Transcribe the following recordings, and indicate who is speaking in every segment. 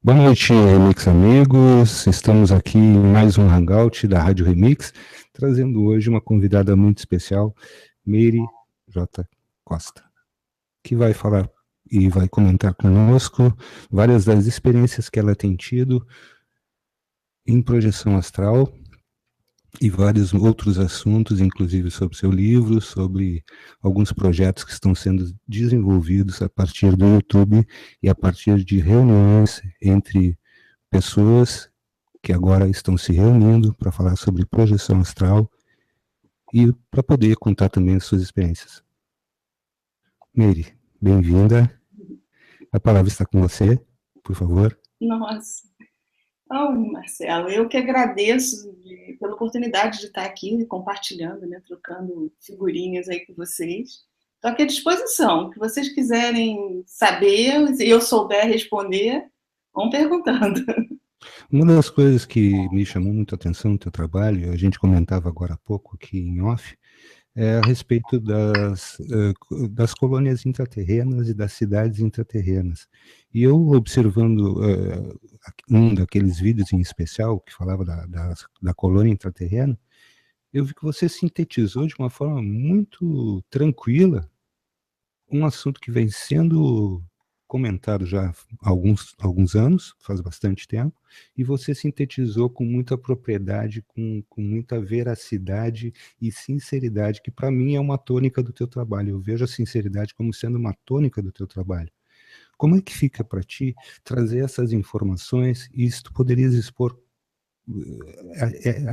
Speaker 1: Boa noite, Remix amigos. Estamos aqui em mais um Hangout da Rádio Remix, trazendo hoje uma convidada muito especial, Meire J. Costa, que vai falar e vai comentar conosco várias das experiências que ela tem tido em projeção astral e vários outros assuntos, inclusive sobre seu livro, sobre alguns projetos que estão sendo desenvolvidos a partir do YouTube e a partir de reuniões entre pessoas que agora estão se reunindo para falar sobre projeção astral e para poder contar também as suas experiências. Meire, bem-vinda. A palavra está com você, por favor.
Speaker 2: Nossa. Oh, Marcelo, eu que agradeço pela oportunidade de estar aqui compartilhando, né, trocando figurinhas aí com vocês. Estou aqui à disposição. O que vocês quiserem saber, se eu souber responder, vão perguntando.
Speaker 1: Uma das coisas que me chamou muito a atenção no teu trabalho, a gente comentava agora há pouco aqui em off, é a respeito das colônias intraterrenas e das cidades intraterrenas. E eu observando um daqueles vídeos em especial que falava da colônia intraterrena, eu vi que você sintetizou de uma forma muito tranquila um assunto que vem sendo comentado já há alguns anos, faz bastante tempo, e você sintetizou com muita propriedade, com muita veracidade e sinceridade, que para mim é uma tônica do teu trabalho. Eu vejo a sinceridade como sendo uma tônica do teu trabalho. Como é que fica para ti trazer essas informações e se tu poderias expor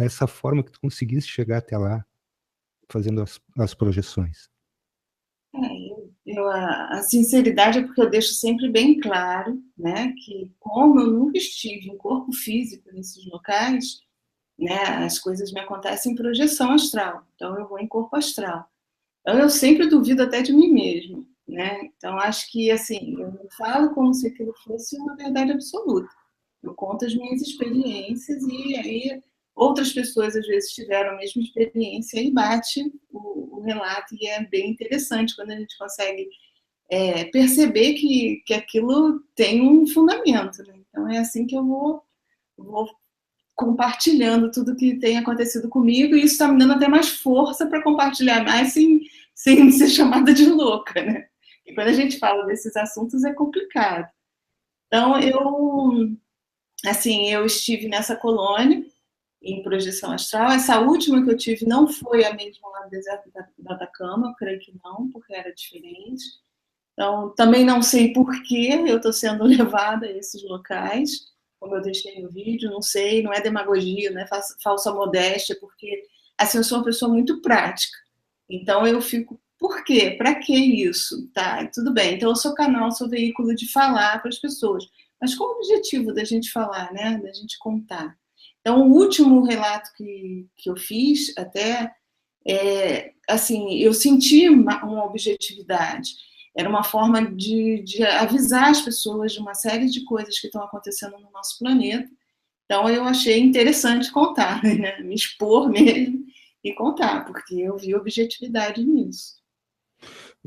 Speaker 1: essa forma que tu conseguiste chegar até lá, fazendo as projeções?
Speaker 2: A sinceridade é porque eu deixo sempre bem claro, né, que como eu nunca estive em corpo físico nesses locais, né, as coisas me acontecem em projeção astral. Então eu vou em corpo astral. Então eu sempre duvido até de mim mesma, né? Então acho que assim, eu não falo como se aquilo fosse uma verdade absoluta. Eu conto as minhas experiências e aí outras pessoas às vezes tiveram a mesma experiência e bate o relato e é bem interessante quando a gente consegue perceber que aquilo tem um fundamento, né? Então é assim que eu vou compartilhando tudo que tem acontecido comigo e isso está me dando até mais força para compartilhar mais sem ser chamada de louca, né? E quando a gente fala desses assuntos é complicado. Então eu estive nessa colônia em projeção astral. Essa última que eu tive não foi a mesma lá no deserto da Atacama, eu creio que não, porque era diferente. Então, também não sei por que eu estou sendo levada a esses locais, como eu deixei no vídeo, não sei, não é demagogia, não é falsa modéstia, porque assim, eu sou uma pessoa muito prática. Então eu fico, por quê? Para que isso? Tá, tudo bem. Então eu sou canal, sou veículo de falar para as pessoas. Mas qual o objetivo da gente falar, né? Da gente contar? Então, o último relato que eu fiz, até, assim, eu senti uma objetividade. Era uma forma de avisar as pessoas de uma série de coisas que estão acontecendo no nosso planeta. Então, eu achei interessante contar, né? Me expor mesmo e contar, porque eu vi objetividade nisso.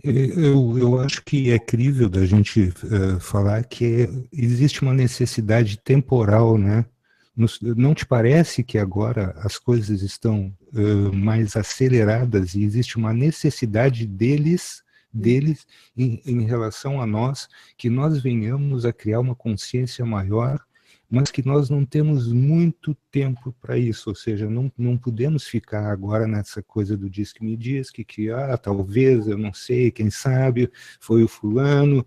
Speaker 1: Eu acho que é crível da gente falar que existe uma necessidade temporal, né? Não te parece que agora as coisas estão mais aceleradas e existe uma necessidade deles em relação a nós, que nós venhamos a criar uma consciência maior, mas que nós não temos muito tempo para isso, ou seja, não podemos ficar agora nessa coisa do diz que me diz, que talvez, eu não sei, quem sabe, foi o fulano,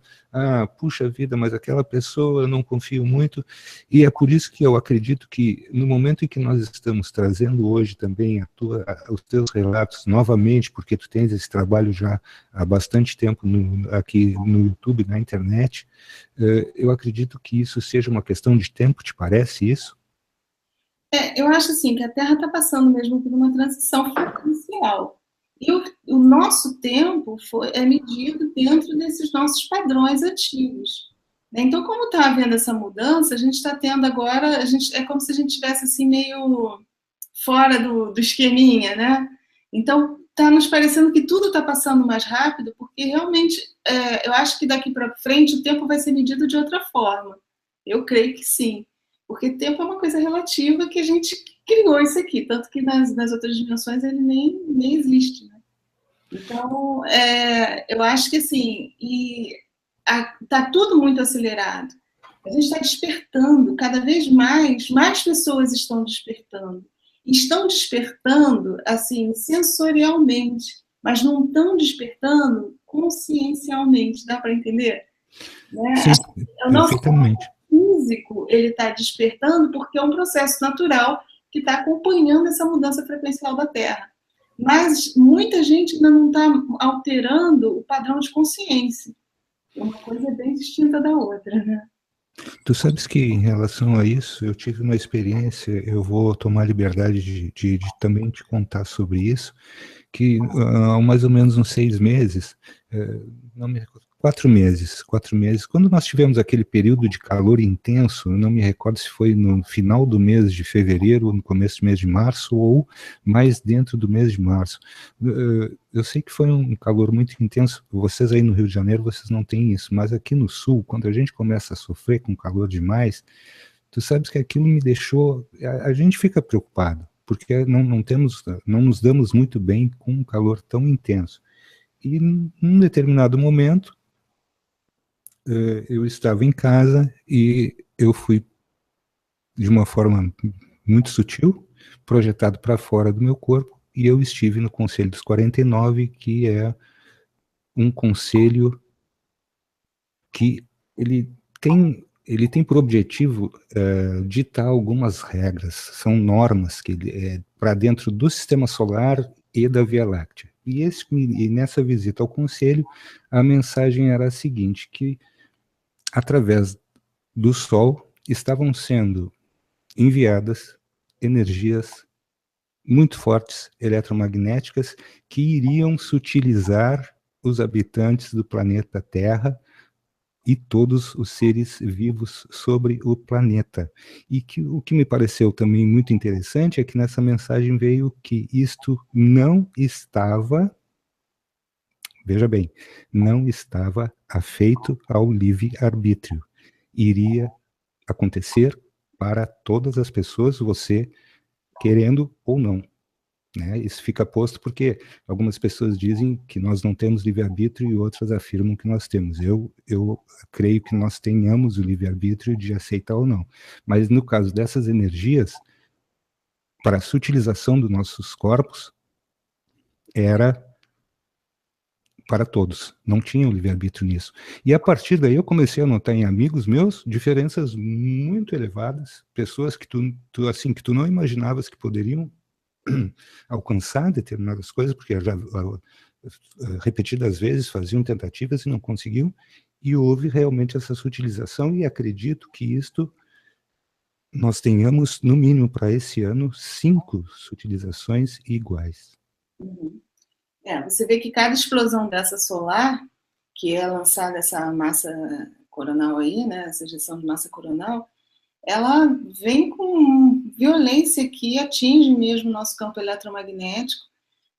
Speaker 1: puxa vida, mas aquela pessoa eu não confio muito, e é por isso que eu acredito que no momento em que nós estamos trazendo hoje também os teus relatos novamente, porque tu tens esse trabalho já há bastante tempo aqui no YouTube, na internet, eu acredito que isso seja uma questão de tempo, te parece isso?
Speaker 2: Eu acho assim que a Terra está passando mesmo por uma transição frequencial. E o nosso tempo é medido dentro desses nossos padrões antigos. Né? Então, como está havendo essa mudança, a gente está tendo agora, é como se a gente estivesse assim meio fora do esqueminha, né? Então, está nos parecendo que tudo está passando mais rápido, porque realmente eu acho que daqui para frente o tempo vai ser medido de outra forma. Eu creio que sim. Porque tempo é uma coisa relativa que a gente criou isso aqui, tanto que nas outras dimensões ele nem existe, né? Então, eu acho que assim, está tudo muito acelerado. A gente está despertando, cada vez mais pessoas estão despertando. Estão despertando, assim, sensorialmente, mas não estão despertando consciencialmente, dá para entender? Né?
Speaker 1: Sim,
Speaker 2: O nosso
Speaker 1: perfeitamente.
Speaker 2: físico ele está despertando porque é um processo natural que está acompanhando essa mudança frequencial da Terra. Mas muita gente ainda não está alterando o padrão de consciência. Uma coisa é bem distinta da outra, né?
Speaker 1: Tu sabes que em relação a isso, eu tive uma experiência, eu vou tomar a liberdade de também te contar sobre isso, que há mais ou menos uns 6 meses, não me recordo, 4 meses, quando nós tivemos aquele período de calor intenso, eu não me recordo se foi no final do mês de fevereiro, no começo do mês de março, ou mais dentro do mês de março. Eu sei que foi um calor muito intenso, vocês aí no Rio de Janeiro, vocês não têm isso, mas aqui no Sul, quando a gente começa a sofrer com calor demais, tu sabes que aquilo me deixou, a gente fica preocupado, porque não nos damos muito bem com um calor tão intenso. E num determinado momento, eu estava em casa e eu fui, de uma forma muito sutil, projetado para fora do meu corpo, e eu estive no Conselho dos 49, que é um conselho que ele tem por objetivo ditar algumas regras, são normas que para dentro do Sistema Solar e da Via Láctea. E nessa visita ao conselho, a mensagem era a seguinte, que através do Sol estavam sendo enviadas energias muito fortes, eletromagnéticas, que iriam sutilizar os habitantes do planeta Terra e todos os seres vivos sobre o planeta. E o que me pareceu também muito interessante é que nessa mensagem veio que isto não estava, veja bem, não estava afeito ao livre-arbítrio. Iria acontecer para todas as pessoas, você querendo ou não. Né? Isso fica posto porque algumas pessoas dizem que nós não temos livre-arbítrio e outras afirmam que nós temos. Eu creio que nós tenhamos o livre-arbítrio de aceitar ou não. Mas no caso dessas energias, para a sutilização dos nossos corpos, era para todos, não tinha o livre-arbítrio nisso. E a partir daí eu comecei a notar em amigos meus diferenças muito elevadas, pessoas que tu assim, que tu não imaginavas que poderiam alcançar determinadas coisas, porque já repetidas vezes faziam tentativas e não conseguiam, e houve realmente essa sutilização, e acredito que isto nós tenhamos, no mínimo para esse ano, 5 sutilizações iguais.
Speaker 2: Uhum. Você vê que cada explosão dessa solar, que é lançada essa massa coronal aí, né, essa ejeção de massa coronal, ela vem com violência que atinge mesmo o nosso campo eletromagnético,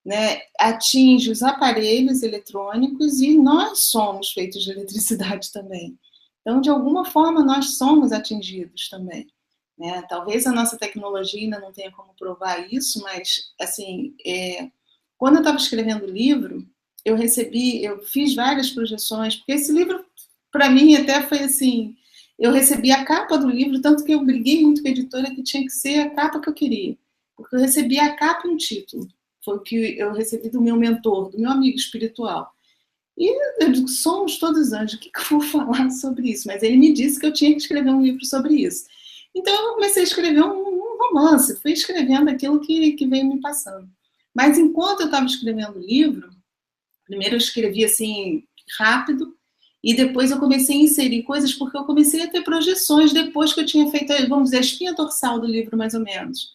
Speaker 2: né? Atinge os aparelhos eletrônicos e nós somos feitos de eletricidade também. Então, de alguma forma, nós somos atingidos também. Né? Talvez a nossa tecnologia ainda não tenha como provar isso, mas, assim, quando eu estava escrevendo o livro, eu fiz várias projeções, porque esse livro, para mim, até foi assim, eu recebi a capa do livro, tanto que eu briguei muito com a editora que tinha que ser a capa que eu queria, porque eu recebi a capa e um título, foi o que eu recebi do meu mentor, do meu amigo espiritual. E eu digo, somos todos anjos, o que eu vou falar sobre isso? Mas ele me disse que eu tinha que escrever um livro sobre isso. Então eu comecei a escrever um romance, fui escrevendo aquilo que veio me passando. Mas enquanto eu estava escrevendo o livro, primeiro eu escrevi assim, rápido, e depois eu comecei a inserir coisas, porque eu comecei a ter projeções depois que eu tinha feito, vamos dizer, a espinha dorsal do livro, mais ou menos.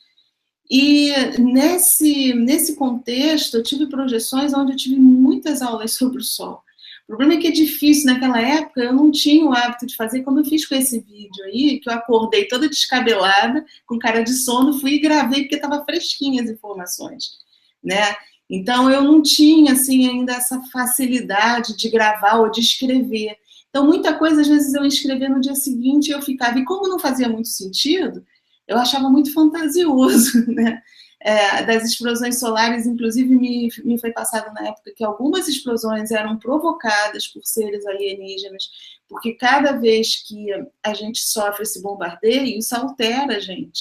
Speaker 2: E nesse contexto, eu tive projeções onde eu tive muitas aulas sobre o Sol. O problema é que é difícil, naquela época eu não tinha o hábito de fazer, como eu fiz com esse vídeo aí, que eu acordei toda descabelada, com cara de sono, fui e gravei, porque estava fresquinha as informações, né? Então eu não tinha, assim, ainda essa facilidade de gravar ou de escrever. Então, muita coisa, às vezes, eu escrevia no dia seguinte e eu ficava... E como não fazia muito sentido, eu achava muito fantasioso, né? Das explosões solares, inclusive, me foi passado na época que algumas explosões eram provocadas por seres alienígenas, porque cada vez que a gente sofre esse bombardeio, isso altera a gente.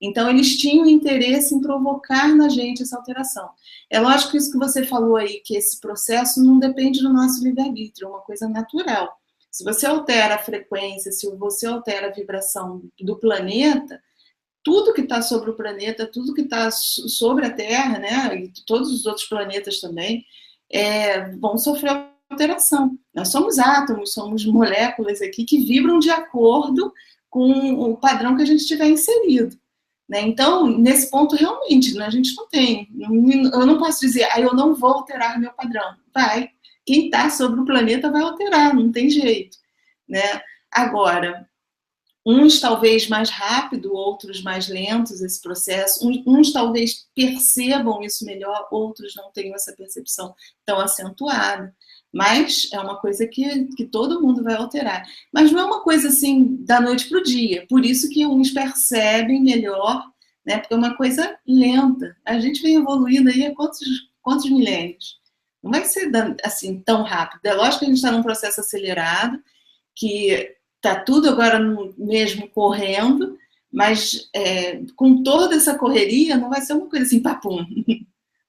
Speaker 2: Então, eles tinham interesse em provocar na gente essa alteração. É lógico que isso que você falou aí, que esse processo não depende do nosso livre-arbítrio, é uma coisa natural. Se você altera a frequência, se você altera a vibração do planeta, tudo que está sobre o planeta, tudo que está sobre a Terra, né, e todos os outros planetas também, vão sofrer alteração. Nós somos átomos, somos moléculas aqui que vibram de acordo com o padrão que a gente tiver inserido. Né? Então, nesse ponto, realmente, né, a gente não tem. Eu não posso dizer, eu não vou alterar meu padrão. Vai. Quem está sobre o planeta vai alterar, não tem jeito. Né? Agora, uns talvez mais rápido, outros mais lentos esse processo, uns talvez percebam isso melhor, outros não tenham essa percepção tão acentuada, mas é uma coisa que todo mundo vai alterar. Mas não é uma coisa assim da noite para o dia, por isso que uns percebem melhor, né? Porque é uma coisa lenta. A gente vem evoluindo aí há quantos milênios? Não vai ser assim tão rápido. É lógico que a gente está num processo acelerado, que está tudo agora mesmo correndo, mas com toda essa correria não vai ser uma coisa assim, papum,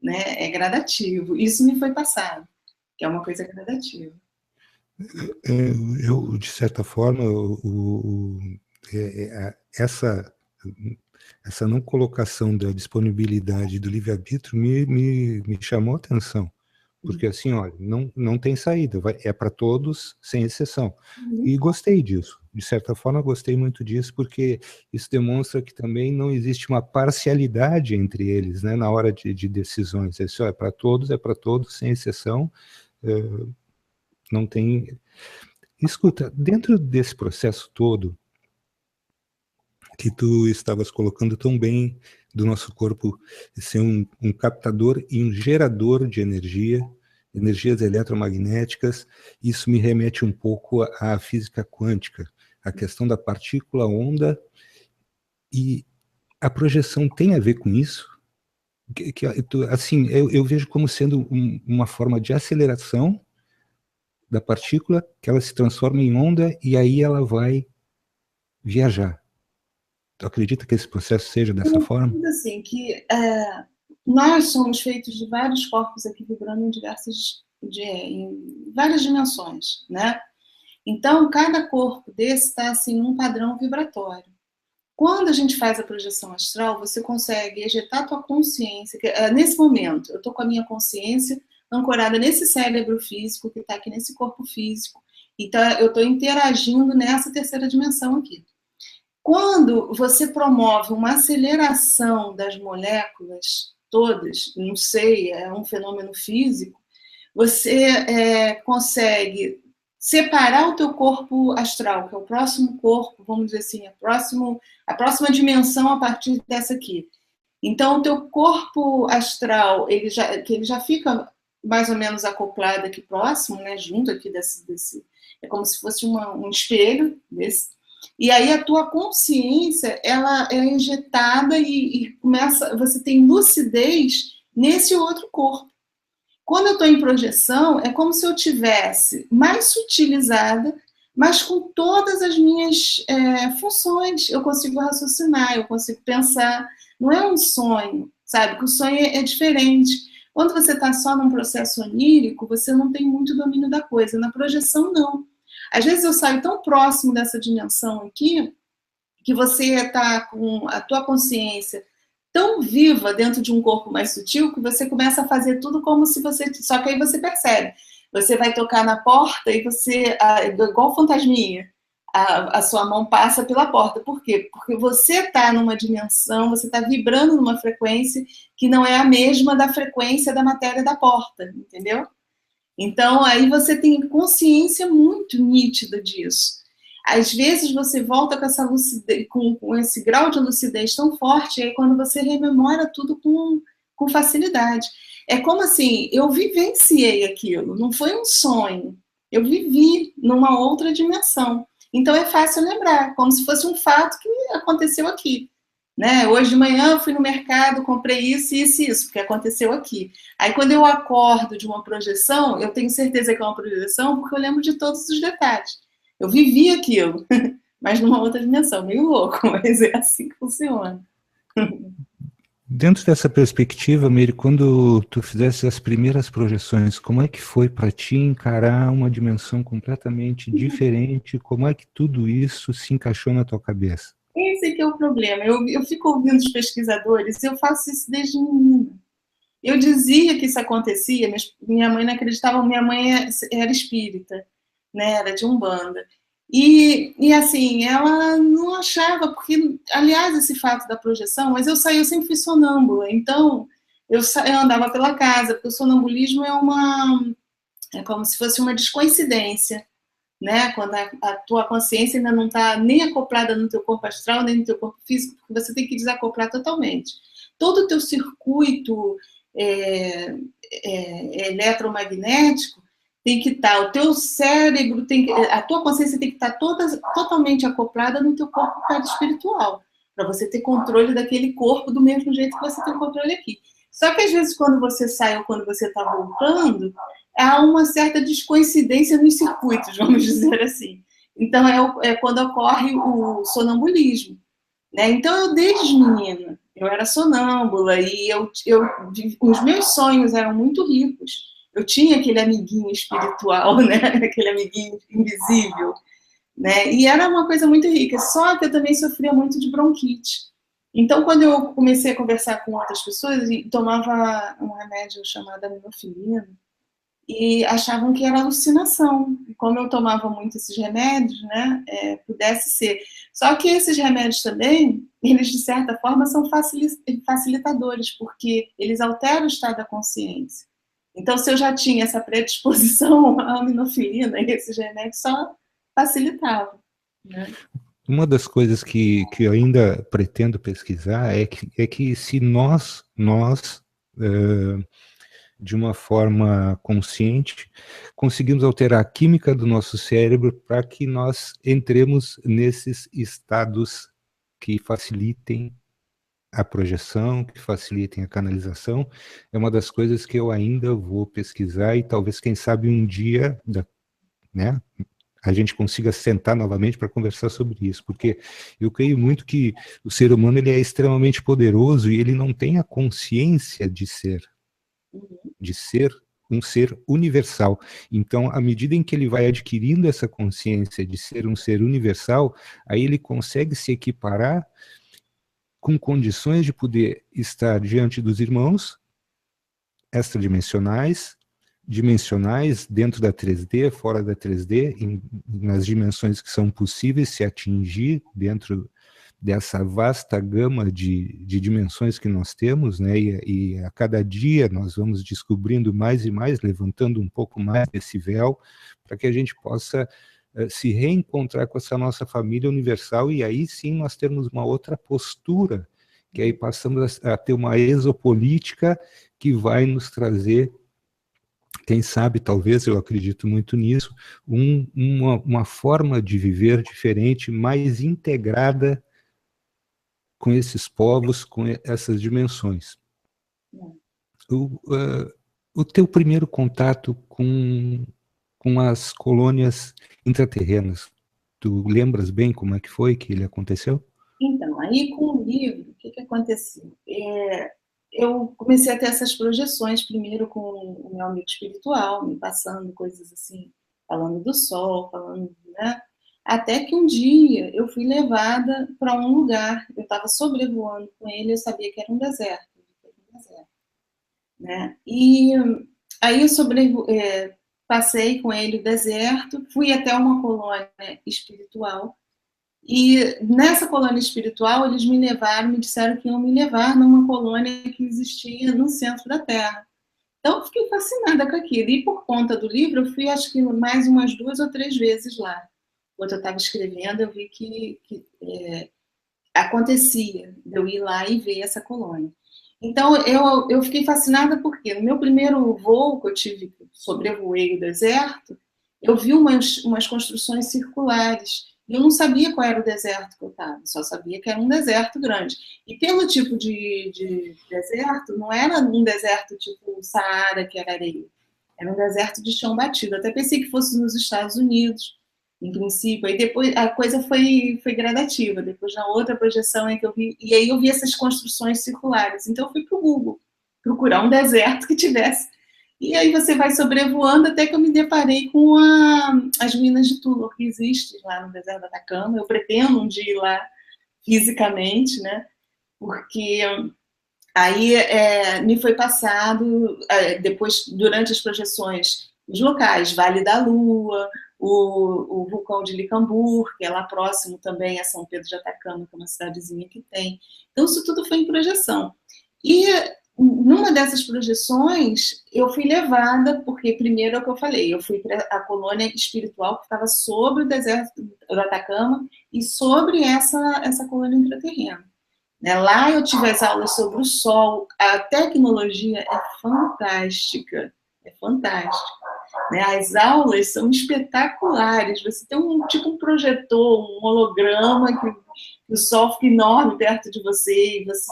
Speaker 2: né? É gradativo. Isso me foi passado, que é uma coisa gradativa.
Speaker 1: Eu, de certa forma, essa não colocação da disponibilidade do livre-arbítrio me chamou a atenção. Porque assim, olha, não tem saída, é para todos, sem exceção. E gostei disso, de certa forma gostei muito disso, porque isso demonstra que também não existe uma parcialidade entre eles, né, na hora de decisões. É para todos, sem exceção, não tem... Escuta, dentro desse processo todo, que tu estavas colocando tão bem do nosso corpo ser um captador e um gerador de energias eletromagnéticas, isso me remete um pouco à física quântica, a questão da partícula-onda, e a projeção tem a ver com isso? Assim, eu vejo como sendo uma forma de aceleração da partícula, que ela se transforma em onda e aí ela vai viajar. Tu acredita que esse processo seja dessa forma?
Speaker 2: Assim, que nós somos feitos de vários corpos aqui vibrando em várias dimensões, né? Então, cada corpo desse está assim, num padrão vibratório. Quando a gente faz a projeção astral, você consegue ejetar a tua consciência. Nesse momento, eu estou com a minha consciência ancorada nesse cérebro físico que está aqui nesse corpo físico. Então, eu estou interagindo nessa terceira dimensão aqui. Quando você promove uma aceleração das moléculas todas, não sei, é um fenômeno físico, você consegue separar o teu corpo astral, que é o próximo corpo, vamos dizer assim, a próxima dimensão a partir dessa aqui. Então, o teu corpo astral, ele já fica mais ou menos acoplado aqui próximo, né, junto aqui desse é como se fosse um espelho desse. E aí a tua consciência, ela é injetada e começa, você tem lucidez nesse outro corpo. Quando eu estou em projeção, é como se eu tivesse mais sutilizada, mas com todas as minhas funções. Eu consigo raciocinar, eu consigo pensar. Não é um sonho, sabe? Porque o sonho é diferente. Quando você está só num processo onírico, você não tem muito domínio da coisa. Na projeção, não. Às vezes eu saio tão próximo dessa dimensão aqui, que você está com a tua consciência tão viva dentro de um corpo mais sutil, que você começa a fazer tudo como se você... Só que aí você percebe. Você vai tocar na porta e você... igual fantasminha. A sua mão passa pela porta. Por quê? Porque você está numa dimensão, você está vibrando numa frequência que não é a mesma da frequência da matéria da porta, entendeu? Então, aí você tem consciência muito nítida disso. Às vezes você volta com essa lucidez, com esse grau de lucidez tão forte, aí quando você rememora tudo com facilidade. É como assim, eu vivenciei aquilo, não foi um sonho, Eu vivi numa outra dimensão. Então é fácil lembrar, como se fosse um fato que aconteceu aqui. Né? Hoje de manhã eu fui no mercado, comprei isso, isso e isso, porque aconteceu aqui. Aí quando eu acordo de uma projeção, eu tenho certeza que é uma projeção, porque eu lembro de todos os detalhes. Eu vivi aquilo, mas numa outra dimensão, meio louco, mas é assim que funciona.
Speaker 1: Dentro dessa perspectiva, Miri, quando tu fizesse as primeiras projeções, como é que foi para ti encarar uma dimensão completamente diferente? Como é que tudo isso se encaixou na tua cabeça?
Speaker 2: Esse que é o problema. Eu fico ouvindo os pesquisadores, eu faço isso desde menina. Eu dizia que isso acontecia, mas minha mãe não acreditava, minha mãe era espírita, né? Era de Umbanda. E assim, ela não achava, porque, aliás, esse fato da projeção, mas eu sempre fui sonâmbula, então eu andava pela casa, porque o sonambulismo é como se fosse uma descoincidência, né? Quando a tua consciência ainda não está nem acoplada no teu corpo astral, nem no teu corpo físico, porque você tem que desacoplar totalmente. Todo o teu circuito é, eletromagnético tem que estar, o teu cérebro tem que, a tua consciência tem que estar totalmente acoplada no teu corpo espiritual, para você ter controle daquele corpo do mesmo jeito que você tem o controle aqui. Só que às vezes quando você sai ou quando você está voltando, há uma certa descoincidência nos circuitos, vamos dizer assim. Então é quando ocorre o sonambulismo. Né? Então eu desde menina, eu era sonâmbula e os meus sonhos eram muito ricos. Eu tinha aquele amiguinho espiritual, né? Aquele amiguinho invisível, né? E era uma coisa muito rica. Só que eu também sofria muito de bronquite. Então, quando eu comecei a conversar com outras pessoas e tomava um remédio chamado aminofilina, e achavam que era alucinação. E como eu tomava muito esses remédios, né, pudesse ser. Só que esses remédios também, eles de certa forma são facilitadores, porque eles alteram o estado da consciência. Então, se eu já tinha essa predisposição à aminofilina, esses remédios só facilitavam. Né?
Speaker 1: Uma das coisas que eu ainda pretendo pesquisar é que se nós de uma forma consciente, conseguimos alterar a química do nosso cérebro para que nós entremos nesses estados que facilitem a projeção, que facilitem a canalização. É uma das coisas que eu ainda vou pesquisar e talvez, quem sabe, um dia, né, a gente consiga sentar novamente para conversar sobre isso, porque eu creio muito que o ser humano ele é extremamente poderoso e ele não tem a consciência de ser um ser universal. Então, à medida em que ele vai adquirindo essa consciência de ser um ser universal, aí ele consegue se equiparar com condições de poder estar diante dos irmãos extradimensionais, dimensionais, dentro da 3D, fora da 3D, nas dimensões que são possíveis se atingir dentro dessa vasta gama de dimensões que nós temos, né? E a cada dia nós vamos descobrindo mais e mais, levantando um pouco mais desse véu, para que a gente possa se reencontrar com essa nossa família universal, e aí sim nós temos uma outra postura, que aí passamos a ter uma exopolítica que vai nos trazer, quem sabe, talvez, eu acredito muito nisso, uma forma de viver diferente, mais integrada com esses povos, com essas dimensões. O teu primeiro contato com as colônias intraterrenas, tu lembras bem como é que foi que ele aconteceu?
Speaker 2: Então, aí com o livro, o que aconteceu? Eu comecei a ter essas projeções, primeiro com o meu amigo espiritual, me passando coisas assim, falando do sol, falando, né? Até que um dia eu fui levada para um lugar, eu estava sobrevoando com ele, eu sabia que era um deserto, né? E aí eu passei com ele o deserto, fui até uma colônia espiritual, e nessa colônia espiritual eles me levaram, me disseram que iam me levar numa colônia que existia no centro da Terra. Então eu fiquei fascinada com aquilo, e por conta do livro eu fui acho que mais umas 2 ou 3 vezes lá. Quando eu estava escrevendo, eu vi que acontecia de eu ir lá e ver essa colônia. Então, eu fiquei fascinada porque no meu primeiro voo que eu tive, sobrevoei o deserto, eu vi umas construções circulares. E eu não sabia qual era o deserto que eu estava, só sabia que era um deserto grande. E pelo tipo de deserto, não era um deserto tipo Saara, que era areia. Era um deserto de chão batido. Até pensei que fosse nos Estados Unidos, em princípio. Aí depois a coisa foi gradativa. Depois, na outra projeção, é que eu vi. E aí eu vi essas construções circulares. Então eu fui para o Google procurar um deserto que tivesse. E aí você vai sobrevoando até que eu me deparei com as ruínas de Tulor, que existem lá no deserto do Atacama. Eu pretendo um dia ir lá fisicamente, né? Porque aí me foi passado, depois, durante as projeções, os locais, Vale da Lua, o vulcão de Licambur, que é lá próximo também a São Pedro de Atacama, que é uma cidadezinha que tem. Então, isso tudo foi em projeção. E numa dessas projeções, eu fui levada, porque primeiro é o que eu falei, eu fui para a colônia espiritual que estava sobre o deserto do Atacama e sobre essa colônia intraterrena. Lá eu tive as aulas sobre o Sol, a tecnologia é fantástica, é fantástica. As aulas são espetaculares, você tem tipo um projetor, um holograma, que o Sol fica enorme perto de você, e você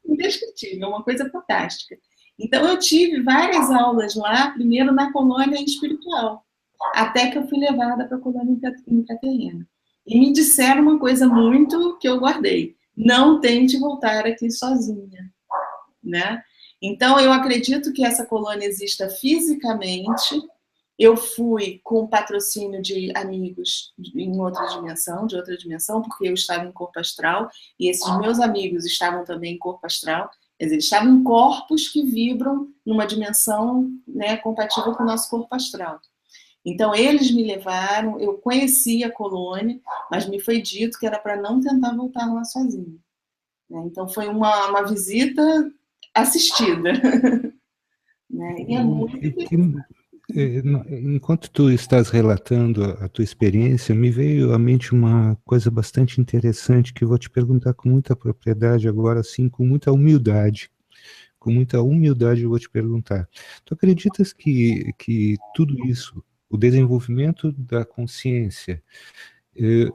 Speaker 2: indescritível, é uma coisa fantástica. Então, eu tive várias aulas lá, primeiro na colônia espiritual, até que eu fui levada para a colônia intraterrena. E me disseram uma coisa muito que eu guardei: não tente voltar aqui sozinha, né? Então, eu acredito que essa colônia exista fisicamente. Eu fui com patrocínio de amigos em outra dimensão, porque eu estava em corpo astral, e esses meus amigos estavam também em corpo astral, quer dizer, estavam em corpos que vibram numa dimensão, né, compatível com o nosso corpo astral. Então, eles me levaram, eu conheci a colônia, mas me foi dito que era para não tentar voltar lá sozinha. Então, foi uma visita assistida. E é muito
Speaker 1: Enquanto tu estás relatando a tua experiência, me veio à mente uma coisa bastante interessante que eu vou te perguntar com muita propriedade agora, sim, com muita humildade. Com muita humildade eu vou te perguntar. Tu acreditas que tudo isso, o desenvolvimento da consciência,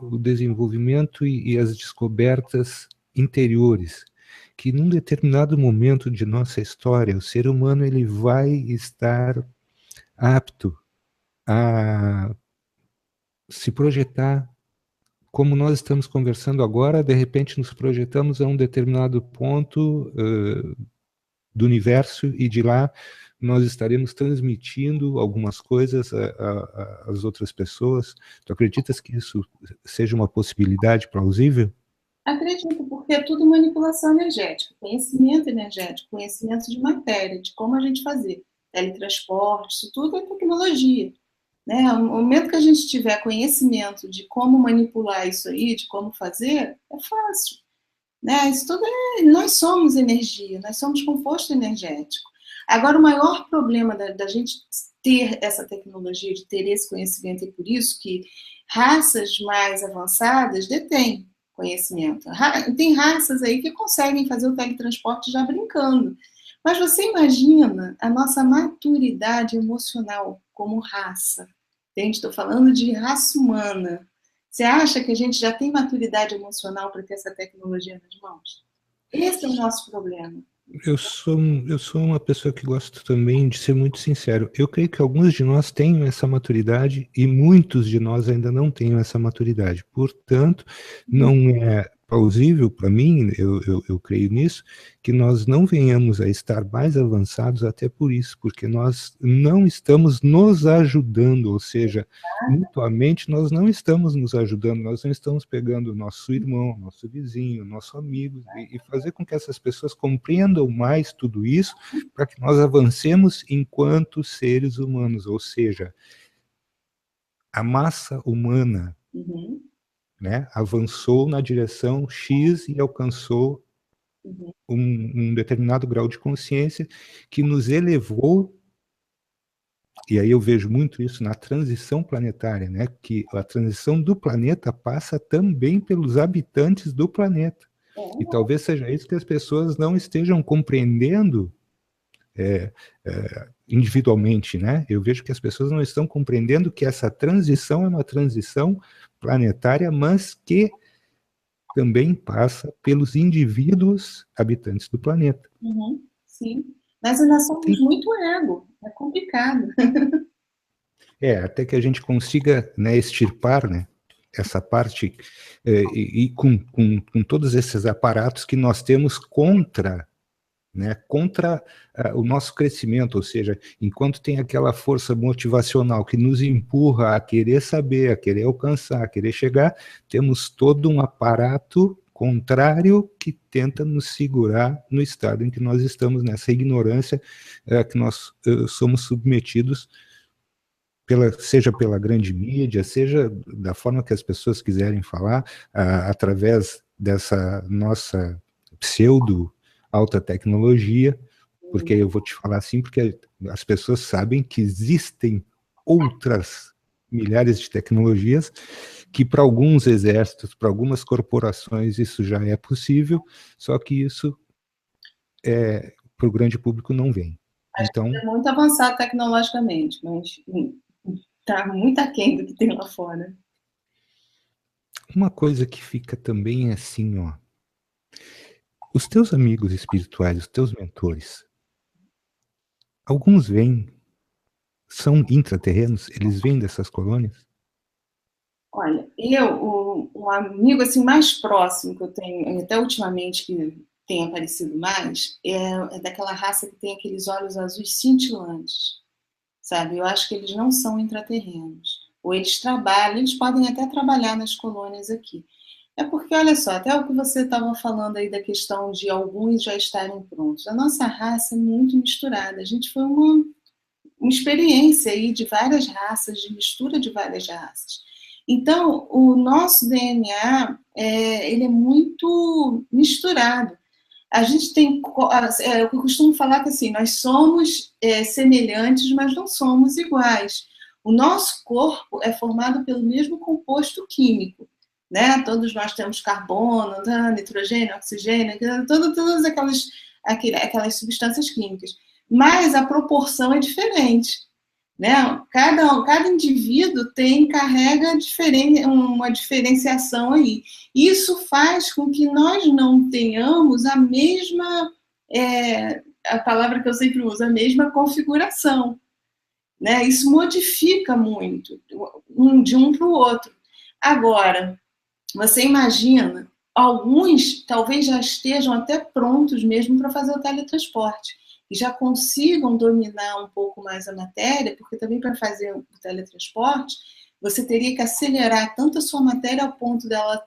Speaker 1: o desenvolvimento e as descobertas interiores, que num determinado momento de nossa história, o ser humano ele vai estar apto a se projetar, como nós estamos conversando agora, de repente nos projetamos a um determinado ponto do universo e de lá nós estaremos transmitindo algumas coisas às outras pessoas. Tu acreditas que isso seja uma possibilidade plausível?
Speaker 2: Acredito, porque é tudo manipulação energética, conhecimento energético, conhecimento de matéria, de como a gente fazer. Teletransporte, isso tudo é tecnologia. No momento que a gente tiver conhecimento de como manipular isso aí, de como fazer, é fácil. Isso tudo nós somos energia, nós somos composto energético. Agora, o maior problema da gente ter essa tecnologia, de ter esse conhecimento, é por isso que raças mais avançadas detêm conhecimento. Tem raças aí que conseguem fazer o teletransporte já brincando. Mas você imagina a nossa maturidade emocional como raça. Entende? Estou falando de raça humana. Você acha que a gente já tem maturidade emocional para ter essa tecnologia nas mãos? Esse é o nosso problema.
Speaker 1: Eu sou uma pessoa que gosto também de ser muito sincero. Eu creio que alguns de nós tenham essa maturidade e muitos de nós ainda não tenham essa maturidade. Portanto, não é plausível para mim, eu creio nisso, que nós não venhamos a estar mais avançados até por isso, porque nós não estamos nos ajudando, ou seja, mutuamente nós não estamos nos ajudando, nós não estamos pegando o nosso irmão, nosso vizinho, nosso amigo, e fazer com que essas pessoas compreendam mais tudo isso, para que nós avancemos enquanto seres humanos, ou seja, a massa humana, avançou na direção X e alcançou um determinado grau de consciência que nos elevou, e aí eu vejo muito isso na transição planetária, que a transição do planeta passa também pelos habitantes do planeta. E talvez seja isso que as pessoas não estejam compreendendo individualmente, né? Eu vejo que as pessoas não estão compreendendo que essa transição é uma transição planetária, mas que também passa pelos indivíduos habitantes do planeta.
Speaker 2: Uhum, sim. Mas ainda somos
Speaker 1: Sim.
Speaker 2: muito ego, é complicado.
Speaker 1: Até que a gente consiga, né, extirpar, né, essa parte, e com todos esses aparatos que nós temos contra, né, contra o nosso crescimento, ou seja, enquanto tem aquela força motivacional que nos empurra a querer saber, a querer alcançar, a querer chegar, temos todo um aparato contrário que tenta nos segurar no estado em que nós estamos, nessa ignorância que nós somos submetidos, seja pela grande mídia, seja da forma que as pessoas quiserem falar, através dessa nossa pseudo alta tecnologia, porque eu vou te falar assim, porque as pessoas sabem que existem outras milhares de tecnologias que para alguns exércitos, para algumas corporações isso já é possível, só que isso para o grande público não vem. Então,
Speaker 2: É muito avançado tecnologicamente, mas está muito aquém do que tem lá fora.
Speaker 1: uma coisa que fica também assim, ó, os teus amigos espirituais, os teus mentores, alguns vêm, são intraterrenos, eles vêm dessas colônias?
Speaker 2: Olha, um amigo assim mais próximo que eu tenho, até ultimamente que tem aparecido mais, é daquela raça que tem aqueles olhos azuis cintilantes, sabe? Eu acho que eles não são intraterrenos. Ou eles trabalham, eles podem até trabalhar nas colônias aqui. É porque, olha só, até o que você estava falando aí da questão de alguns já estarem prontos. A nossa raça é muito misturada. A gente foi uma experiência aí de várias raças, de mistura de várias raças. Então, o nosso DNA, ele é muito misturado. A gente tem, eu costumo falar que assim, nós somos semelhantes, mas não somos iguais. O nosso corpo é formado pelo mesmo composto químico, né? Todos nós temos carbono, nitrogênio, oxigênio, todas aquelas substâncias químicas. Mas a proporção é diferente, né? Cada indivíduo carrega uma diferenciação aí. Isso faz com que nós não tenhamos a mesma, a palavra que eu sempre uso, a mesma configuração, né? Isso modifica muito de um para o outro. Agora, você imagina, alguns talvez já estejam até prontos mesmo para fazer o teletransporte e já consigam dominar um pouco mais a matéria, porque também para fazer o teletransporte, você teria que acelerar tanto a sua matéria ao ponto dela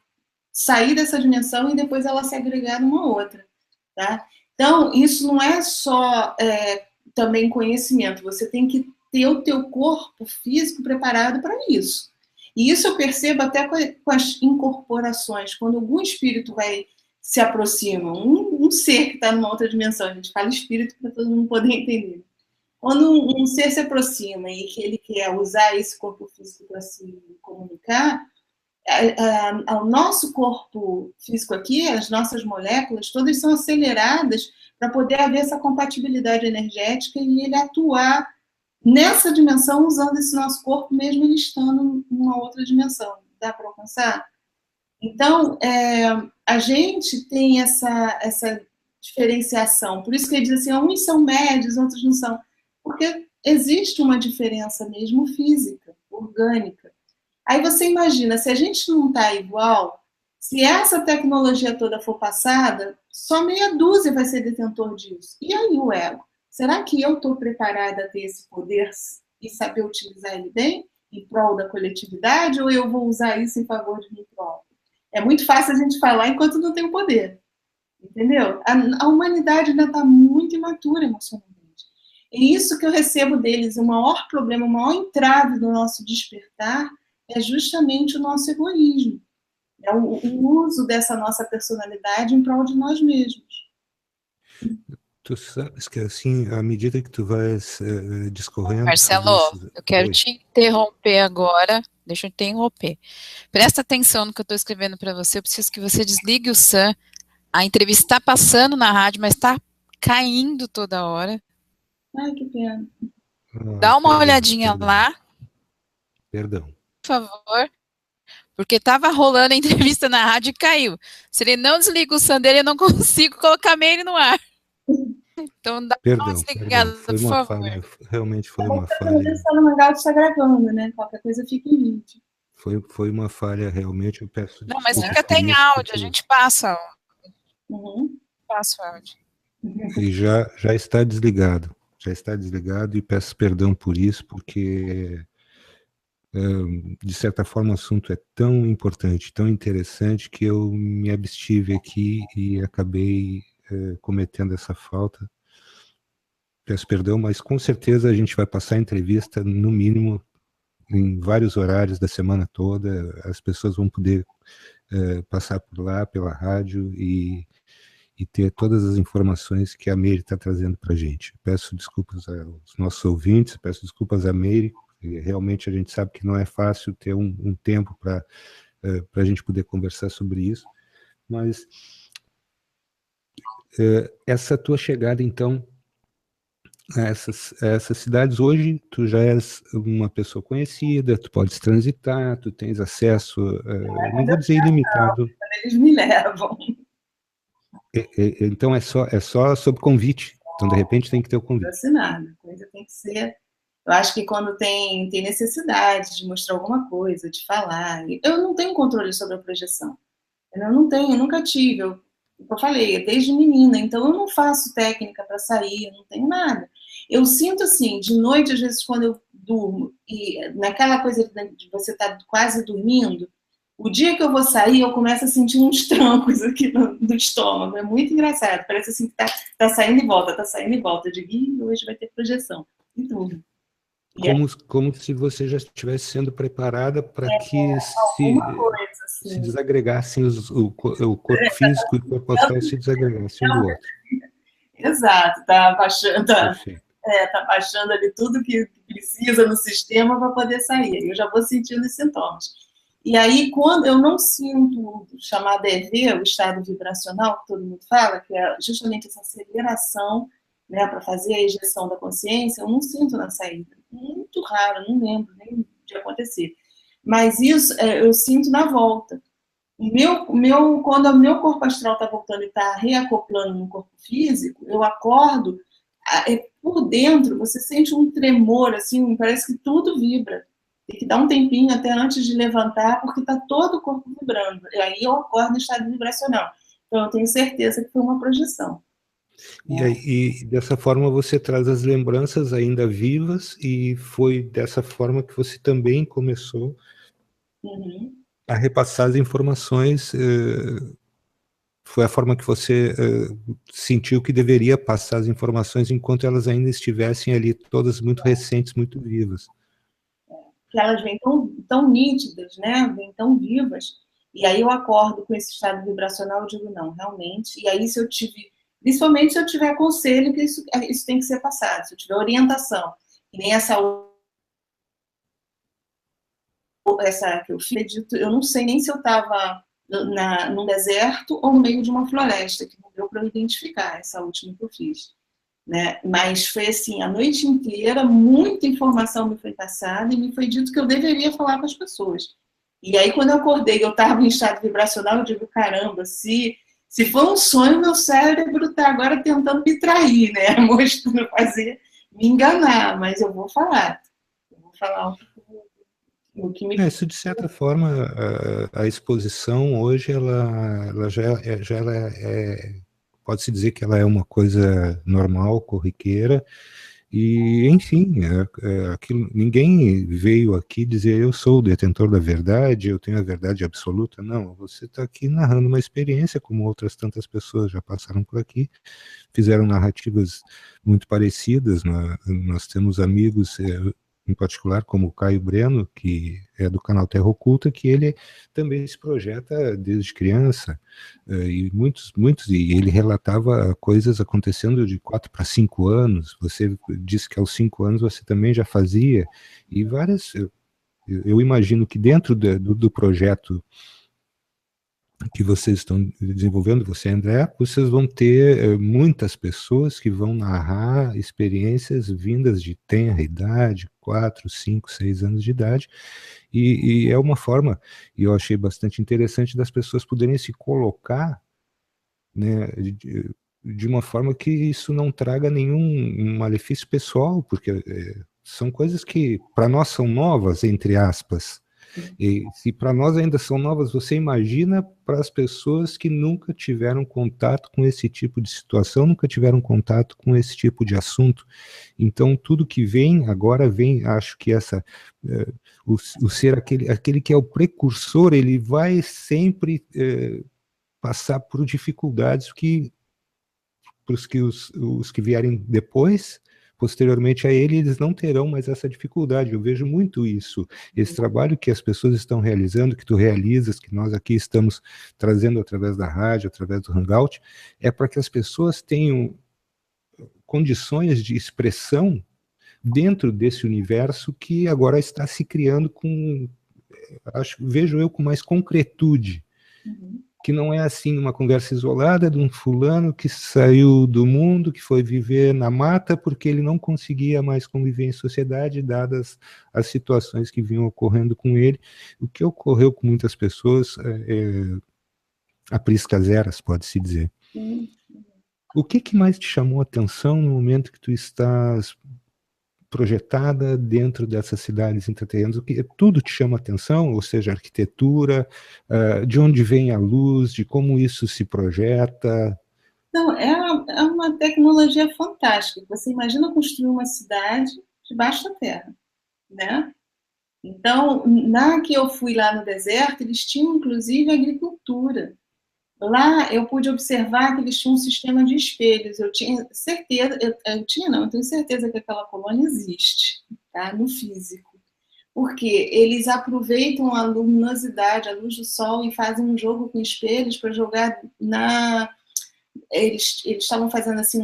Speaker 2: sair dessa dimensão e depois ela se agregar numa outra, tá? Então, isso não é só também conhecimento, você tem que ter o teu corpo físico preparado para isso. E isso eu percebo até com as incorporações, quando algum espírito se aproxima, um ser que está numa outra dimensão, a gente fala espírito para todo mundo poder entender. Quando um ser se aproxima e que ele quer usar esse corpo físico para se comunicar, o nosso corpo físico aqui, as nossas moléculas, todas são aceleradas para poder haver essa compatibilidade energética e ele atuar nessa dimensão usando esse nosso corpo, mesmo ele estando numa outra dimensão. Dá para alcançar? Então, a gente tem essa diferenciação. Por isso que ele diz assim, uns são médios, outros não são. Porque existe uma diferença mesmo física, orgânica. Aí você imagina, se a gente não está igual, se essa tecnologia toda for passada, só meia dúzia vai ser detentor disso. E aí o ego? Será que eu estou preparada a ter esse poder e saber utilizar ele bem, em prol da coletividade, ou eu vou usar isso em favor de mim próprio? É muito fácil a gente falar enquanto não tem o poder. Entendeu? A humanidade ainda está muito imatura emocionalmente. É isso que eu recebo deles. O maior problema, o maior entrave do nosso despertar é justamente o nosso egoísmo. É o uso dessa nossa personalidade em prol de nós mesmos.
Speaker 1: Tu sabes que assim, à medida que tu vais discorrendo...
Speaker 3: Marcelo, eu quero te interromper agora. Deixa eu interromper. Presta atenção no que eu estou escrevendo para você. Eu preciso que você desligue o SAM. A entrevista está passando na rádio, mas está caindo toda hora.
Speaker 2: Ai, que pena.
Speaker 3: Dá uma olhadinha lá.
Speaker 1: Perdão.
Speaker 3: Por favor. Porque estava rolando a entrevista na rádio e caiu. Se ele não desliga o som dele, eu não consigo colocar ele no ar. Então dá uma desligada,
Speaker 1: foi
Speaker 3: por
Speaker 1: uma
Speaker 3: favor.
Speaker 1: falha, realmente foi uma falha.
Speaker 2: O Hangout está gravando, né? Qualquer coisa fica em vídeo.
Speaker 1: Foi uma falha, realmente, eu peço
Speaker 3: Não, mas
Speaker 1: desculpas
Speaker 3: fica até em
Speaker 1: isso,
Speaker 3: áudio,
Speaker 1: porque...
Speaker 3: a gente passa.
Speaker 2: Passa
Speaker 3: o áudio.
Speaker 1: E já está desligado. Já está desligado e peço perdão por isso, porque, de certa forma, o assunto é tão importante, tão interessante, que eu me abstive aqui e acabei cometendo essa falta. Peço perdão, mas com certeza a gente vai passar a entrevista, no mínimo, em vários horários da semana toda. As pessoas vão poder passar por lá, pela rádio, e ter todas as informações que a Meire está trazendo para a gente. Peço desculpas aos nossos ouvintes, peço desculpas à Meire, porque realmente a gente sabe que não é fácil ter um tempo para a gente poder conversar sobre isso, mas essa tua chegada, então, a essas cidades, hoje tu já és uma pessoa conhecida, tu podes transitar, tu tens acesso, não vou dizer ilimitado.
Speaker 2: Eles me levam.
Speaker 1: Então é só sob convite. Então, de repente, tem que ter o convite.
Speaker 2: Assinado. A coisa tem que ser... Eu acho que quando tem necessidade de mostrar alguma coisa, de falar... Eu não tenho controle sobre a projeção. Eu não tenho, eu nunca tive. Eu falei, desde menina. Então, eu não faço técnica para sair, eu não tenho nada. Eu sinto assim, de noite, às vezes, quando eu durmo, e naquela coisa de você estar quase dormindo, o dia que eu vou sair, eu começo a sentir uns trancos aqui no estômago. É muito engraçado. Parece assim que tá saindo e volta, tá saindo e volta. Eu digo, hoje vai ter projeção. E tudo.
Speaker 1: Como se você já estivesse sendo preparada para que se desagregassem o corpo físico e o corpo astral se desagregassem um do outro.
Speaker 2: Exato. Tá baixando ali tudo que precisa no sistema para poder sair. Eu já vou sentindo os sintomas. E aí, quando eu não sinto o chamado EV, o estado vibracional, que todo mundo fala, que é justamente essa aceleração, né, para fazer a ejeção da consciência, eu não sinto na saída. Muito raro, não lembro nem de acontecer. Mas isso eu sinto na volta. Quando o meu corpo astral está voltando e está reacoplando no corpo físico, eu acordo, por dentro, você sente um tremor, assim, parece que tudo vibra. Tem que dar um tempinho até antes de levantar, porque está todo o corpo vibrando. E aí eu acordo no estado vibracional. Então eu tenho certeza que foi uma projeção.
Speaker 1: E dessa forma você traz as lembranças ainda vivas, e foi dessa forma que você também começou a repassar as informações. Foi a forma que você sentiu que deveria passar as informações enquanto elas ainda estivessem ali, todas muito recentes, muito vivas.
Speaker 2: Que elas vêm tão nítidas, né? Vêm tão vivas, e aí eu acordo com esse estado vibracional, eu digo, não, realmente, e aí principalmente se eu tiver conselho, que isso tem que ser passado, se eu tiver orientação, e nem essa que eu fiz, eu não sei nem se eu estava num deserto ou no meio de uma floresta, que não deu para eu identificar essa última que eu fiz. Né? Mas foi assim, a noite inteira, muita informação me foi passada e me foi dito que eu deveria falar com as pessoas. E aí, quando eu acordei, eu estava em estado vibracional, eu digo, caramba, se for um sonho, meu cérebro está agora tentando me trair, né? Mostrando, me enganar, mas eu vou falar. Eu vou falar o que me...
Speaker 1: Isso, de certa forma, a exposição hoje, ela já pode-se dizer que ela é uma coisa normal, corriqueira, e, enfim, ninguém veio aqui dizer eu sou o detentor da verdade, eu tenho a verdade absoluta. Não, você está aqui narrando uma experiência, como outras tantas pessoas já passaram por aqui, fizeram narrativas muito parecidas. Nós temos amigos, em particular, como o Caio Breno, que é do canal Terra Oculta, que ele também se projeta desde criança, e e ele relatava coisas acontecendo de 4 para 5 anos. Você disse que aos 5 anos você também já fazia, e várias... Eu imagino que dentro do projeto que vocês estão desenvolvendo, você, André, vocês vão ter muitas pessoas que vão narrar experiências vindas de tenra idade, 4, 5, 6 anos de idade, e é uma forma, e eu achei bastante interessante, das pessoas poderem se colocar, né, de uma forma que isso não traga nenhum malefício pessoal, porque são coisas que para nós são novas, entre aspas, e se para nós ainda são novas, você imagina para as pessoas que nunca tiveram contato com esse tipo de situação, nunca tiveram contato com esse tipo de assunto. Então, tudo que vem, agora vem, acho que o ser aquele que é o precursor, ele vai sempre passar por dificuldades que os que vierem depois, posteriormente a ele, eles não terão mais essa dificuldade. Eu vejo muito isso. Esse trabalho que as pessoas estão realizando, que tu realizas, que nós aqui estamos trazendo através da rádio, através do Hangout, é para que as pessoas tenham condições de expressão dentro desse universo que agora está se criando vejo eu com mais concretude. Que não é assim uma conversa isolada de um fulano que saiu do mundo, que foi viver na mata porque ele não conseguia mais conviver em sociedade, dadas as situações que vinham ocorrendo com ele. O que ocorreu com muitas pessoas a priscas eras, pode-se dizer. O que mais te chamou a atenção no momento que tu estás projetada dentro dessas cidades intraterrenas? O que tudo te chama atenção, ou seja, a arquitetura, de onde vem a luz, de como isso se projeta?
Speaker 2: Não, é uma tecnologia fantástica. Você imagina construir uma cidade debaixo da terra, né? Então, na que eu fui lá no deserto, eles tinham inclusive agricultura. Lá eu pude observar que eles tinham um sistema de espelhos. Eu tinha certeza, eu tenho certeza que aquela colônia existe, tá? No físico. Porque eles aproveitam a luminosidade, a luz do sol, e fazem um jogo com espelhos para jogar Eles estavam fazendo assim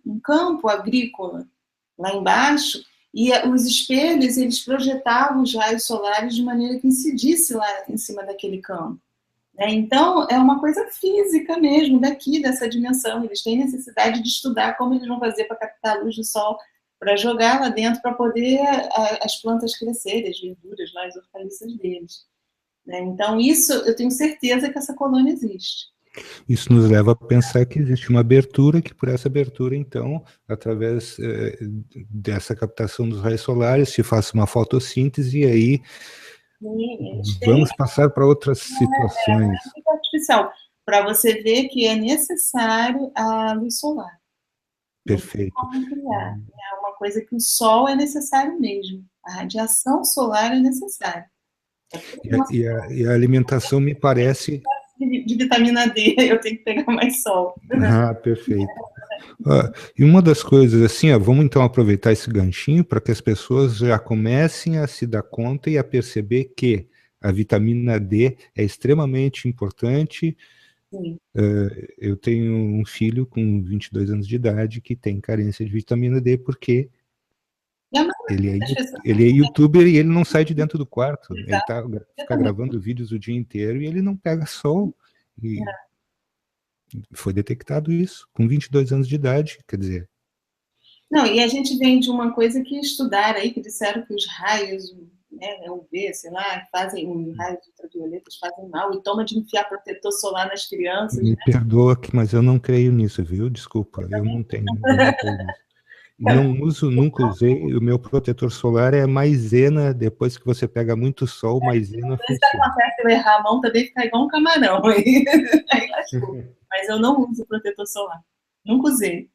Speaker 2: um campo agrícola lá embaixo, e os espelhos, eles projetavam os raios solares de maneira que incidisse lá em cima daquele campo. Então, é uma coisa física mesmo, dessa dimensão. Eles têm necessidade de estudar como eles vão fazer para captar a luz do sol, para jogar lá dentro, para poder as plantas crescerem, as verduras, lá, as hortaliças deles. Então, isso, eu tenho certeza que essa colônia existe.
Speaker 1: Isso nos leva a pensar que existe uma abertura, que por essa abertura, então, através dessa captação dos raios solares, se faça uma fotossíntese e aí vamos passar para outras situações.
Speaker 2: É artificial, para você ver que é necessário a luz solar.
Speaker 1: Perfeito.
Speaker 2: É uma coisa que o sol é necessário mesmo. A radiação solar é necessária.
Speaker 1: E a alimentação me parece...
Speaker 2: De vitamina D, eu tenho que pegar mais sol.
Speaker 1: Ah, perfeito. E uma das coisas, assim, vamos então aproveitar esse ganchinho para que as pessoas já comecem a se dar conta e a perceber que a vitamina D é extremamente importante. Eu tenho um filho com 22 anos de idade que tem carência de vitamina D porque ele é youtuber e ele não sai de dentro do quarto. Exato. Ele fica gravando vídeos o dia inteiro e ele não pega sol. E foi detectado isso com 22 anos de idade, quer dizer.
Speaker 2: Não, e a gente vem de uma coisa que estudaram aí, que disseram que os raios, UV, sei lá, fazem os raios ultravioletas fazem mal, e toma de enfiar protetor solar nas crianças.
Speaker 1: Me perdoa, mas eu não creio nisso, viu? Desculpa, eu não tenho isso. Nunca usei. O meu protetor solar é maisena. Depois que você pega muito sol, maisena funciona.
Speaker 2: Se acontece eu errar a mão, também fica igual um camarão. Aí lascou. Mas eu não uso protetor solar. Nunca usei.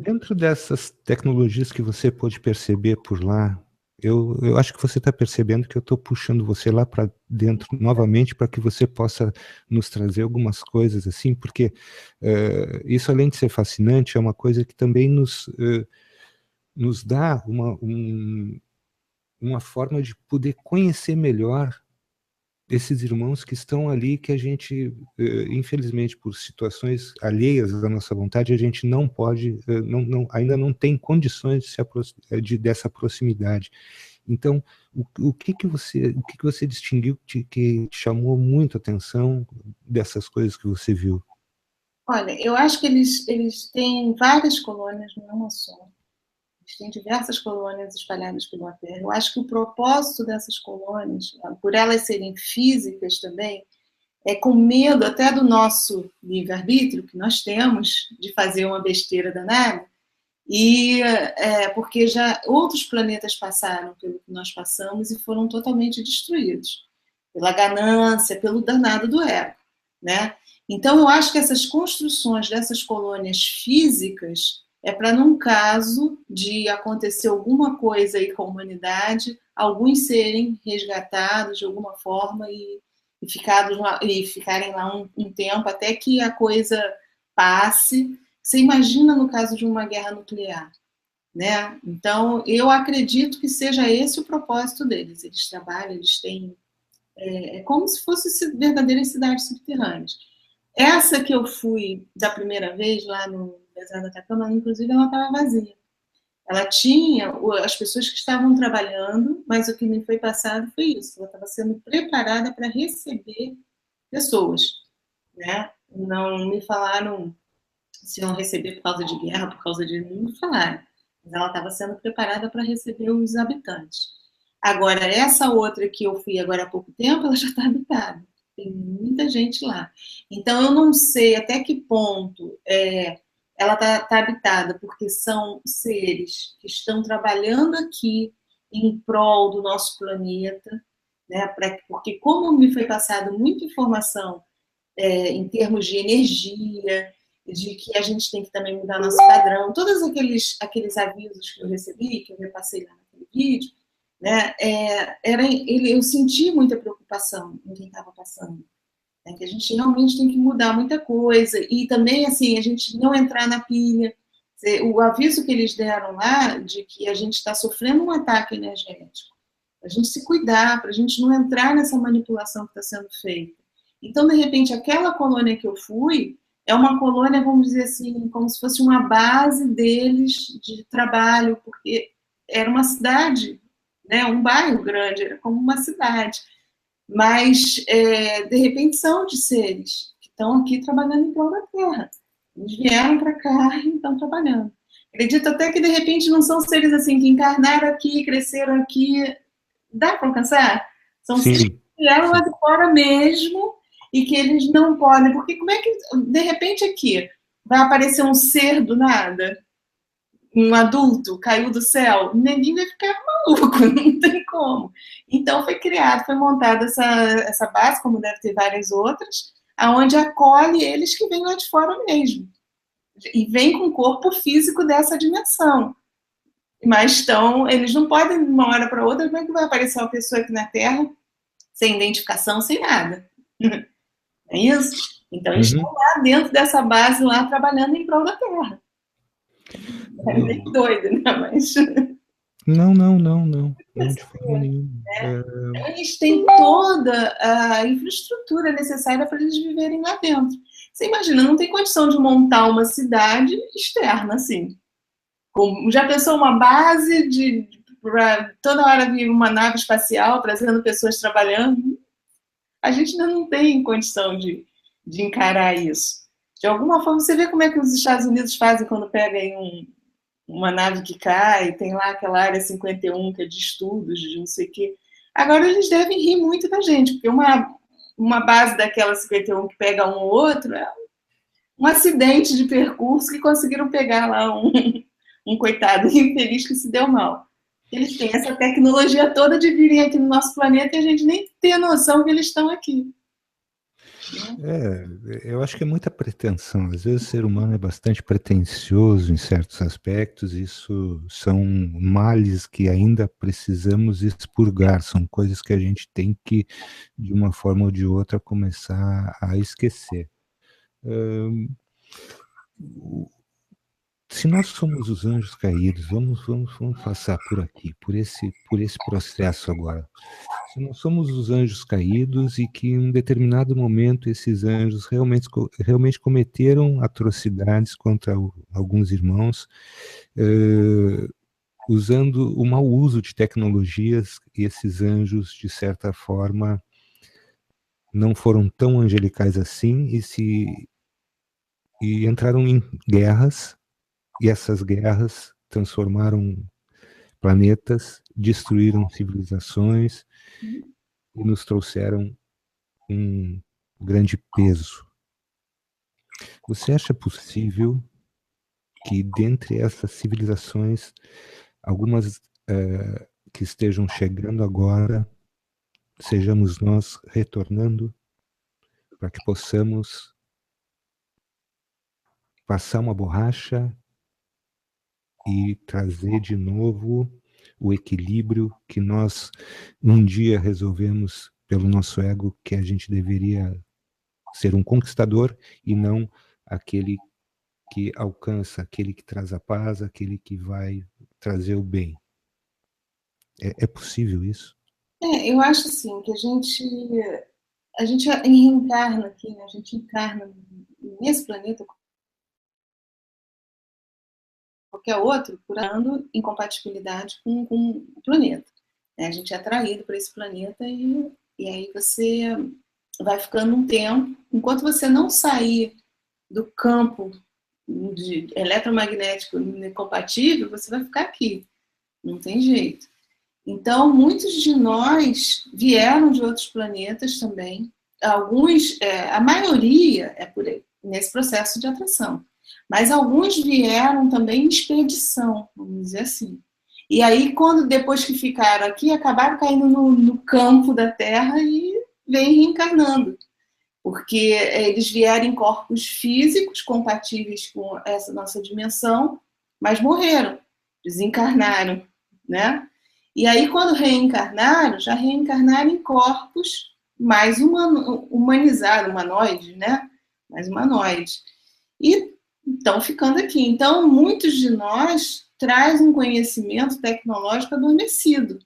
Speaker 1: Dentro dessas tecnologias que você pôde perceber por lá, eu acho que você está percebendo que eu estou puxando você lá para dentro novamente para que você possa nos trazer algumas coisas assim, porque isso, além de ser fascinante, é uma coisa que também nos dá uma forma de poder conhecer melhor esses irmãos que estão ali, que a gente, infelizmente, por situações alheias à nossa vontade, a gente não pode, ainda não tem condições dessa proximidade. Então, o que que você distinguiu que te chamou muito a atenção dessas coisas que você viu?
Speaker 2: Olha, eu acho que eles têm várias colônias, não é uma só. Eles têm diversas colônias espalhadas pela Terra. Eu acho que o propósito dessas colônias, por elas serem físicas também, é com medo até do nosso livre-arbítrio, que nós temos, de fazer uma besteira danada, e porque já outros planetas passaram pelo que nós passamos e foram totalmente destruídos pela ganância, pelo danado do ego, né? Então eu acho que essas construções dessas colônias físicas é para, num caso de acontecer alguma coisa aí com a humanidade, alguns serem resgatados de alguma forma e ficarem lá um tempo até que a coisa passe. Você imagina no caso de uma guerra nuclear, né? Então, eu acredito que seja esse o propósito deles. Eles trabalham, eles têm... É como se fossem verdadeiras cidades subterrâneas. Essa que eu fui da primeira vez, lá no deserto da Atacama, inclusive, ela estava vazia. Ela tinha as pessoas que estavam trabalhando, mas o que me foi passado foi isso. Ela estava sendo preparada para receber pessoas, né? Não me falaram se iam receber por causa de guerra, por causa de... Não falaram. Mas ela estava sendo preparada para receber os habitantes. Agora, essa outra que eu fui agora há pouco tempo, ela já está habitada. Tem muita gente lá. Então, eu não sei até que ponto ela está habitada, porque são seres que estão trabalhando aqui em prol do nosso planeta, né? Porque como me foi passado muita informação em termos de energia, de que a gente tem que também mudar nosso padrão, todos aqueles avisos que eu recebi, que eu repassei lá naquele vídeo, né, eu senti muita preocupação em quem estava passando, né, que a gente realmente tem que mudar muita coisa, e também, assim, a gente não entrar na pilha. O aviso que eles deram lá, de que a gente está sofrendo um ataque energético, a gente se cuidar, para a gente não entrar nessa manipulação que está sendo feita. Então, de repente, aquela colônia que eu fui, é uma colônia, vamos dizer assim, como se fosse uma base deles de trabalho, porque era uma cidade, né, um bairro grande, era como uma cidade. Mas, de repente, são de seres que estão aqui trabalhando em prol da Terra. Eles vieram para cá e estão trabalhando. Acredito até que, de repente, não são seres assim que encarnaram aqui, cresceram aqui. Dá para alcançar? São seres que vieram lá de fora mesmo e que eles não podem. Porque como é que, de repente, aqui vai aparecer um ser do nada? Um adulto caiu do céu, ninguém vai ficar maluco, não tem como. Então foi montada essa base, como deve ter várias outras, aonde acolhe eles que vêm lá de fora mesmo. E vem com o corpo físico dessa dimensão. Mas eles não podem, de uma hora para outra, como é que vai aparecer uma pessoa aqui na Terra sem identificação, sem nada? É isso? Então eles estão lá dentro dessa base, lá trabalhando em prol da Terra. É meio doido, né? Mas...
Speaker 1: Não de forma nenhuma.
Speaker 2: Eles têm toda a infraestrutura necessária para eles viverem lá dentro. Você imagina, não tem condição de montar uma cidade externa, assim. Já pensou uma base para toda hora vir uma nave espacial trazendo pessoas trabalhando? A gente ainda não tem condição de encarar isso. De alguma forma, você vê como é que os Estados Unidos fazem quando pegam uma nave que cai, tem lá aquela área 51 que é de estudos, de não sei o quê. Agora eles devem rir muito da gente, porque uma base daquela 51 que pega um ou outro é um acidente de percurso que conseguiram pegar lá um coitado infeliz que se deu mal. Eles têm essa tecnologia toda de virem aqui no nosso planeta e a gente nem tem noção que eles estão aqui.
Speaker 1: Eu acho que é muita pretensão. Às vezes o ser humano é bastante pretensioso em certos aspectos. Isso são males que ainda precisamos expurgar. São coisas que a gente tem que, de uma forma ou de outra, começar a esquecer. Se nós somos os anjos caídos, vamos passar por aqui, por esse processo agora. Se nós somos os anjos caídos e que em um determinado momento esses anjos realmente cometeram atrocidades contra alguns irmãos, usando o mau uso de tecnologias, e esses anjos, de certa forma, não foram tão angelicais assim e entraram em guerras, e essas guerras transformaram planetas, destruíram civilizações e nos trouxeram um grande peso. Você acha possível que dentre essas civilizações, algumas que estejam chegando agora, sejamos nós retornando para que possamos passar uma borracha e trazer de novo o equilíbrio que nós um dia resolvemos pelo nosso ego que a gente deveria ser um conquistador e não aquele que alcança, aquele que traz a paz, aquele que vai trazer o bem. É possível isso?
Speaker 2: Eu acho assim que a gente reencarna aqui, né? A gente encarna nesse planeta qualquer outro, curando incompatibilidade com o planeta. A gente é atraído para esse planeta e aí você vai ficando um tempo, enquanto você não sair do campo de eletromagnético incompatível, você vai ficar aqui, não tem jeito. Então, muitos de nós vieram de outros planetas também, alguns, a maioria é por aí, nesse processo de atração. Mas alguns vieram também em expedição, vamos dizer assim. E aí, depois que ficaram aqui, acabaram caindo no campo da Terra e vêm reencarnando. Porque eles vieram em corpos físicos compatíveis com essa nossa dimensão, mas morreram, desencarnaram, né? E aí, quando reencarnaram, já reencarnaram em corpos mais humanizados, humanoides, né? Mais humanoides. E estão ficando aqui. Então, muitos de nós traz um conhecimento tecnológico adormecido.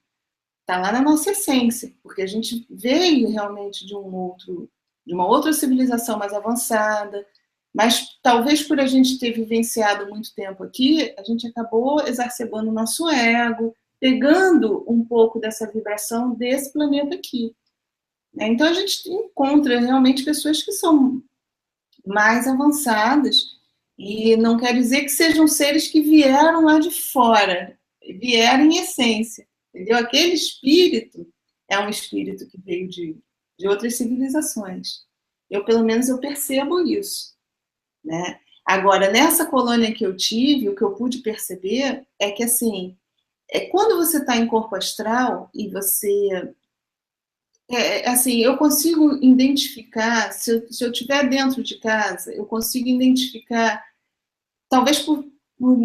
Speaker 2: Está lá na nossa essência, porque a gente veio realmente de uma outra civilização mais avançada, mas talvez por a gente ter vivenciado muito tempo aqui, a gente acabou exacerbando o nosso ego, pegando um pouco dessa vibração desse planeta aqui. Então, a gente encontra realmente pessoas que são mais avançadas, e não quer dizer que sejam seres que vieram lá de fora, vieram em essência, entendeu? Aquele espírito é um espírito que veio de outras civilizações. Pelo menos, eu percebo isso, né? Agora, nessa colônia que eu tive, o que eu pude perceber é que, assim, quando você está em corpo astral e você... assim, eu consigo identificar, se eu estiver dentro de casa, eu consigo identificar, talvez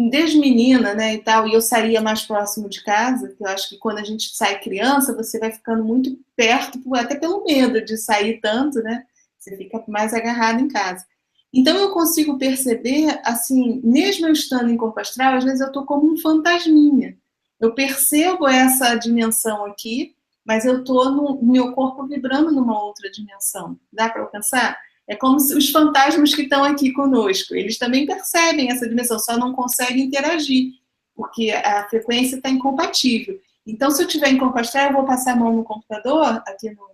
Speaker 2: desde menina, né, e tal, e eu saía mais próximo de casa, que eu acho que quando a gente sai criança, você vai ficando muito perto, até pelo medo de sair tanto, né, você fica mais agarrado em casa. Então, eu consigo perceber, assim, mesmo eu estando em corpo astral, às vezes eu estou como um fantasminha. Eu percebo essa dimensão aqui, mas eu estou no meu corpo vibrando numa outra dimensão. Dá para alcançar? É como se os fantasmas que estão aqui conosco, eles também percebem essa dimensão, só não conseguem interagir, porque a frequência está incompatível. Então, se eu estiver em corpo astral, eu vou passar a mão no computador, aqui no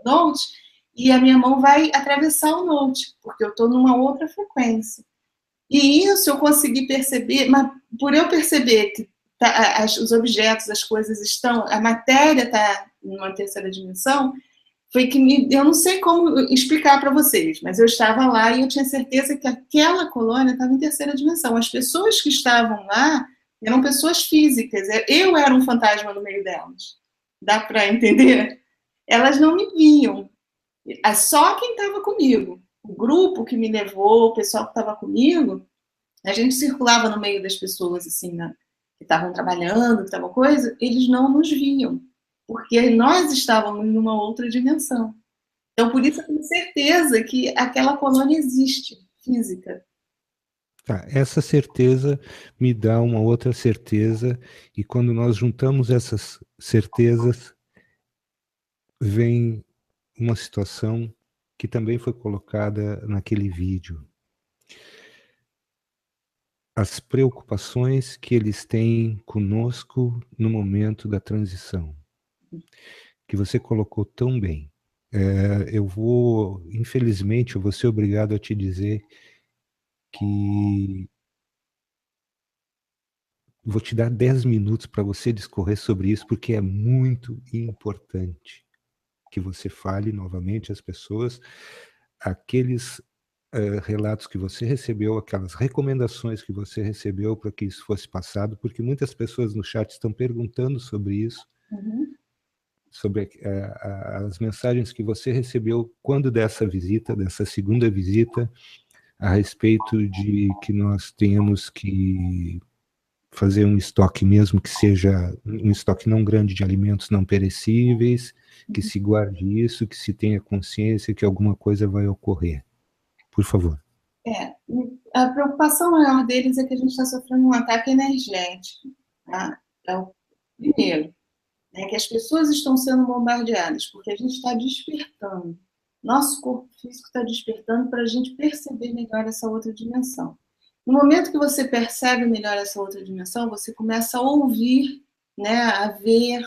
Speaker 2: Note, e a minha mão vai atravessar o Note, porque eu estou numa outra frequência. E isso eu consegui perceber, mas por eu perceber que os objetos, as coisas estão, a matéria está numa terceira dimensão, foi que eu não sei como explicar para vocês, mas eu estava lá e eu tinha certeza que aquela colônia estava em terceira dimensão. As pessoas que estavam lá eram pessoas físicas, eu era um fantasma no meio delas. Dá para entender? Elas não me viam, só quem estava comigo. O grupo que me levou, o pessoal que estava comigo, a gente circulava no meio das pessoas, assim, né, que estavam trabalhando, que estavam coisa, eles não nos viam, porque nós estávamos numa outra dimensão. Então, por isso eu tenho certeza que aquela colônia existe, física.
Speaker 1: Tá, essa certeza me dá uma outra certeza, e quando nós juntamos essas certezas, vem uma situação que também foi colocada naquele vídeo. as preocupações que eles têm conosco no momento da transição, que você colocou tão bem. Infelizmente, eu vou ser obrigado a te dizer que vou te dar 10 minutos para você discorrer sobre isso, porque é muito importante que você fale novamente às pessoas aqueles relatos que você recebeu, aquelas recomendações que você recebeu para que isso fosse passado, porque muitas pessoas no chat estão perguntando sobre isso, sobre as mensagens que você recebeu quando dessa visita, dessa segunda visita, a respeito de que nós tenhamos que fazer um estoque, mesmo que seja um estoque não grande de alimentos não perecíveis, que se guarde isso, que se tenha consciência que alguma coisa vai ocorrer. Por favor.
Speaker 2: A preocupação maior deles é que a gente está sofrendo um ataque energético. Tá? É o primeiro, né, que as pessoas estão sendo bombardeadas, porque a gente está despertando. Nosso corpo físico está despertando para a gente perceber melhor essa outra dimensão. No momento que você percebe melhor essa outra dimensão, você começa a ouvir, né, a ver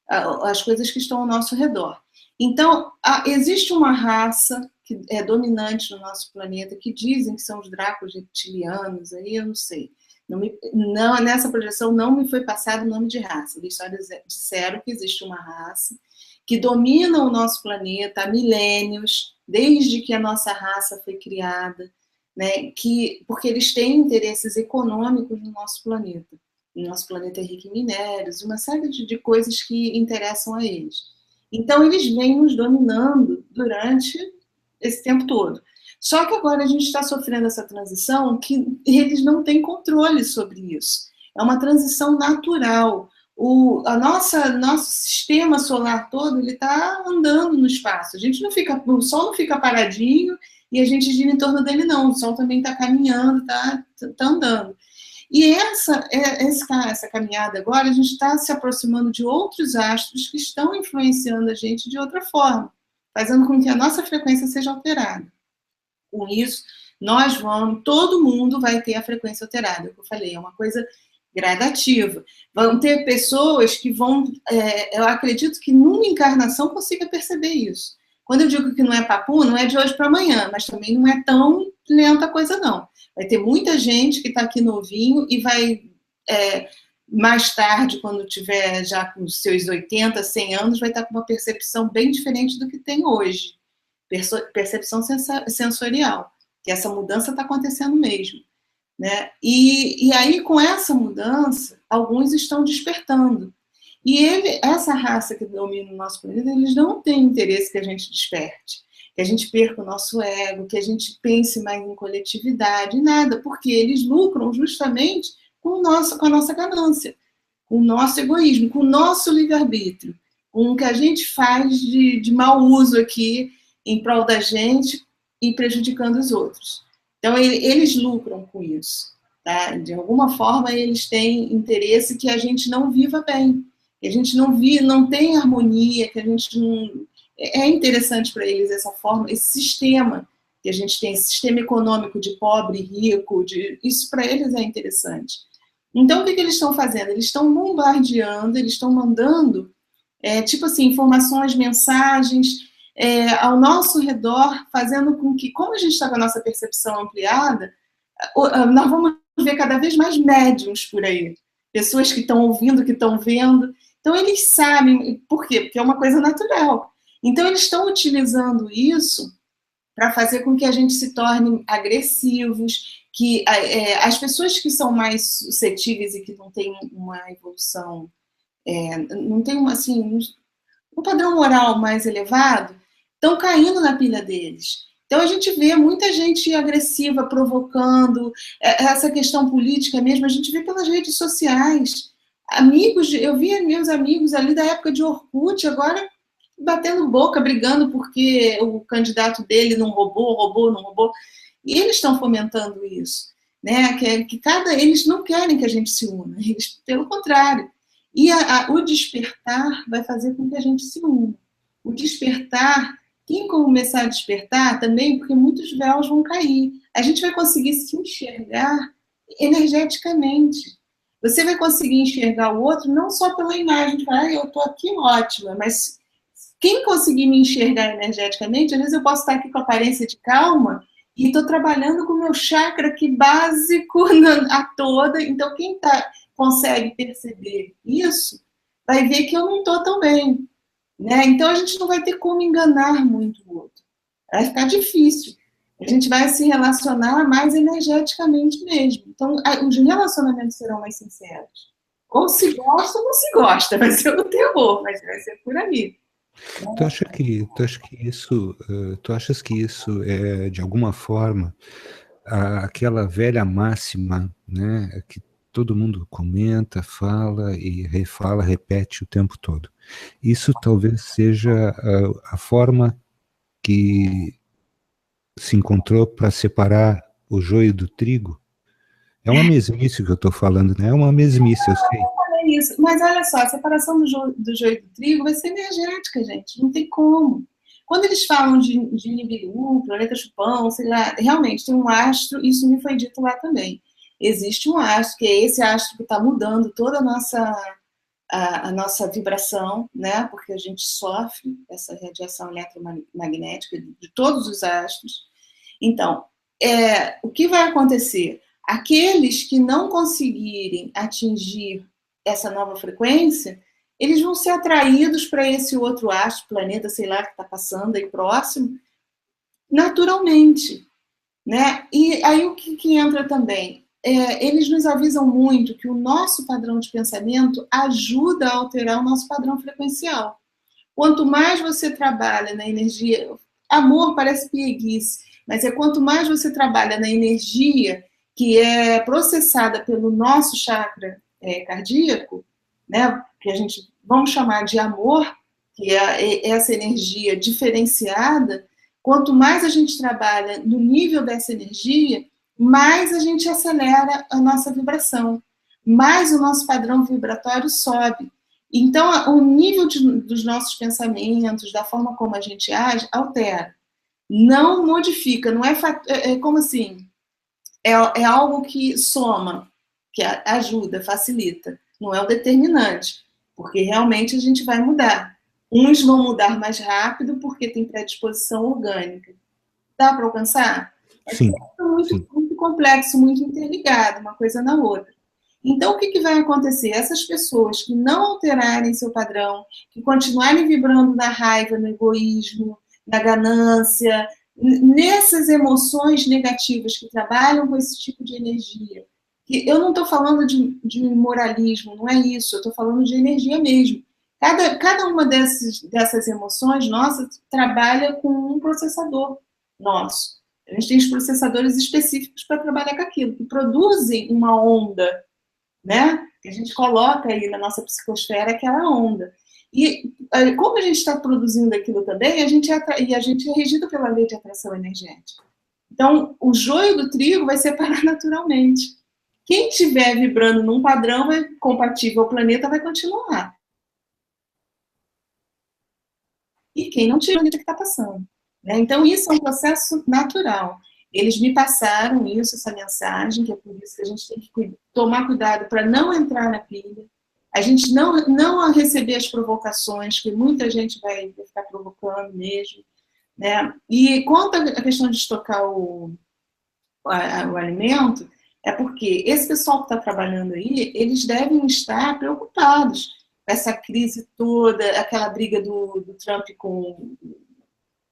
Speaker 2: as coisas que estão ao nosso redor. Então, existe uma raça que é dominante no nosso planeta, que dizem que são os dracos reptilianos, aí eu não sei. Nessa projeção não me foi passado o nome de raça. Eles só disseram que existe uma raça que domina o nosso planeta há milênios, desde que a nossa raça foi criada, né, porque eles têm interesses econômicos no nosso planeta. O nosso planeta é rico em minérios, uma série de coisas que interessam a eles. Então, eles vêm nos dominando durante esse tempo todo. Só que agora a gente está sofrendo essa transição que eles não têm controle sobre isso. É uma transição natural. Nosso sistema solar todo está andando no espaço. O Sol não fica paradinho e a gente gira em torno dele, não. O Sol também está caminhando, está andando. E essa caminhada agora, a gente está se aproximando de outros astros que estão influenciando a gente de outra forma, fazendo com que a nossa frequência seja alterada. Com isso, todo mundo vai ter a frequência alterada, que eu falei, é uma coisa gradativa. Vão ter pessoas que eu acredito que numa encarnação consiga perceber isso. Quando eu digo que não é papo, não é de hoje para amanhã, mas também não é tão lenta a coisa, não. Vai ter muita gente que está aqui novinho e vai, mais tarde, quando tiver já com os seus 80, 100 anos, vai estar com uma percepção bem diferente do que tem hoje. Percepção sensorial, que essa mudança está acontecendo mesmo. Né? E aí, com essa mudança, alguns estão despertando. E essa raça que domina o nosso planeta, eles não têm interesse que a gente desperte, que a gente perca o nosso ego, que a gente pense mais em coletividade, nada, porque eles lucram justamente com a nossa ganância, com o nosso egoísmo, com o nosso livre-arbítrio, com o que a gente faz de mau uso aqui em prol da gente e prejudicando os outros. Então, eles lucram com isso. Tá? De alguma forma, eles têm interesse que a gente não viva bem, que a gente não tem harmonia, que a gente não... É interessante para eles essa forma, esse sistema que a gente tem, esse sistema econômico de pobre, rico, isso para eles é interessante. Então, o que eles estão fazendo? Eles estão bombardeando, eles estão mandando, tipo assim, informações, mensagens ao nosso redor, fazendo com que, como a gente está com a nossa percepção ampliada, nós vamos ver cada vez mais médiums por aí. Pessoas que estão ouvindo, que estão vendo. Então, eles sabem. Por quê? Porque é uma coisa natural. Então, eles estão utilizando isso para fazer com que a gente se torne agressivos, que as pessoas que são mais suscetíveis e que não têm uma evolução, não têm um padrão moral mais elevado, estão caindo na pilha deles. Então, a gente vê muita gente agressiva, provocando, essa questão política mesmo, a gente vê pelas redes sociais. Eu via meus amigos ali da época de Orkut, agora batendo boca, brigando porque o candidato dele não roubou. E eles estão fomentando isso. Né? Eles não querem que a gente se una, eles, pelo contrário. E o despertar vai fazer com que a gente se una. O despertar, quem começar a despertar também, porque muitos véus vão cair. A gente vai conseguir se enxergar energeticamente. Você vai conseguir enxergar o outro não só pela imagem, de falar, eu estou aqui ótima, mas quem conseguir me enxergar energeticamente, às vezes eu posso estar aqui com a aparência de calma e estou trabalhando com o meu chakra aqui básico a toda. Então, quem consegue perceber isso, vai ver que eu não estou tão bem. Né? Então, a gente não vai ter como enganar muito o outro. Vai ficar difícil. A gente vai se relacionar mais energeticamente mesmo. Então, os relacionamentos serão mais sinceros. Ou se gosta ou não se gosta. Vai ser o terror, mas vai ser por ali.
Speaker 1: Tu achas que isso é, de alguma forma, aquela velha máxima, né, que todo mundo comenta, fala e refala, repete o tempo todo? Isso talvez seja a forma que se encontrou para separar o joio do trigo? É uma mesmice que eu estou falando, né? É uma mesmice, eu sei.
Speaker 2: Isso. Mas olha só, a separação do joio do trigo vai ser energética, gente. Não tem como. Quando eles falam de Nibiru, planeta Chupão, sei lá, realmente tem um astro, isso me foi dito lá também. Existe um astro, que é esse astro que está mudando toda a nossa vibração, né? Porque a gente sofre essa radiação eletromagnética de todos os astros. Então, o que vai acontecer? Aqueles que não conseguirem atingir essa nova frequência, eles vão ser atraídos para esse outro astro, planeta, sei lá, que está passando aí próximo, naturalmente. Né? E aí o que entra também? Eles nos avisam muito que o nosso padrão de pensamento ajuda a alterar o nosso padrão frequencial. Quanto mais você trabalha na energia... Amor parece pieguice, mas quanto mais você trabalha na energia que é processada pelo nosso chakra cardíaco, né, que a gente vamos chamar de amor, que é essa energia diferenciada, quanto mais a gente trabalha no nível dessa energia, mais a gente acelera a nossa vibração, mais o nosso padrão vibratório sobe. Então, o nível dos nossos pensamentos, da forma como a gente age, altera. Não modifica, não como assim? É algo que soma, que ajuda, facilita. Não é o determinante, porque realmente a gente vai mudar. Uns vão mudar mais rápido porque tem predisposição orgânica. Dá para alcançar?
Speaker 1: Sim.
Speaker 2: Muito complexo, muito interligado, uma coisa na outra. Então, o que vai acontecer? Essas pessoas que não alterarem seu padrão, que continuarem vibrando na raiva, no egoísmo, na ganância, nessas emoções negativas que trabalham com esse tipo de energia. Eu não estou falando de moralismo, não é isso, eu estou falando de energia mesmo. Cada uma dessas emoções nossas trabalha com um processador nosso. A gente tem os processadores específicos para trabalhar com aquilo, que produzem uma onda, né? Que a gente coloca aí na nossa psicosfera aquela onda. E como a gente está produzindo aquilo também, a gente é regido pela lei de atração energética. Então, o joio do trigo vai separar naturalmente. Quem estiver vibrando num padrão compatível ao planeta vai continuar. E quem não tiver, o que está passando. Né? Então, isso é um processo natural. Eles me passaram isso, essa mensagem, que é por isso que a gente tem que tomar cuidado para não entrar na pilha, a gente não receber as provocações, que muita gente vai ficar provocando mesmo. Né? E quanto à questão de estocar o alimento, é porque esse pessoal que está trabalhando aí, eles devem estar preocupados com essa crise toda, aquela briga do Trump com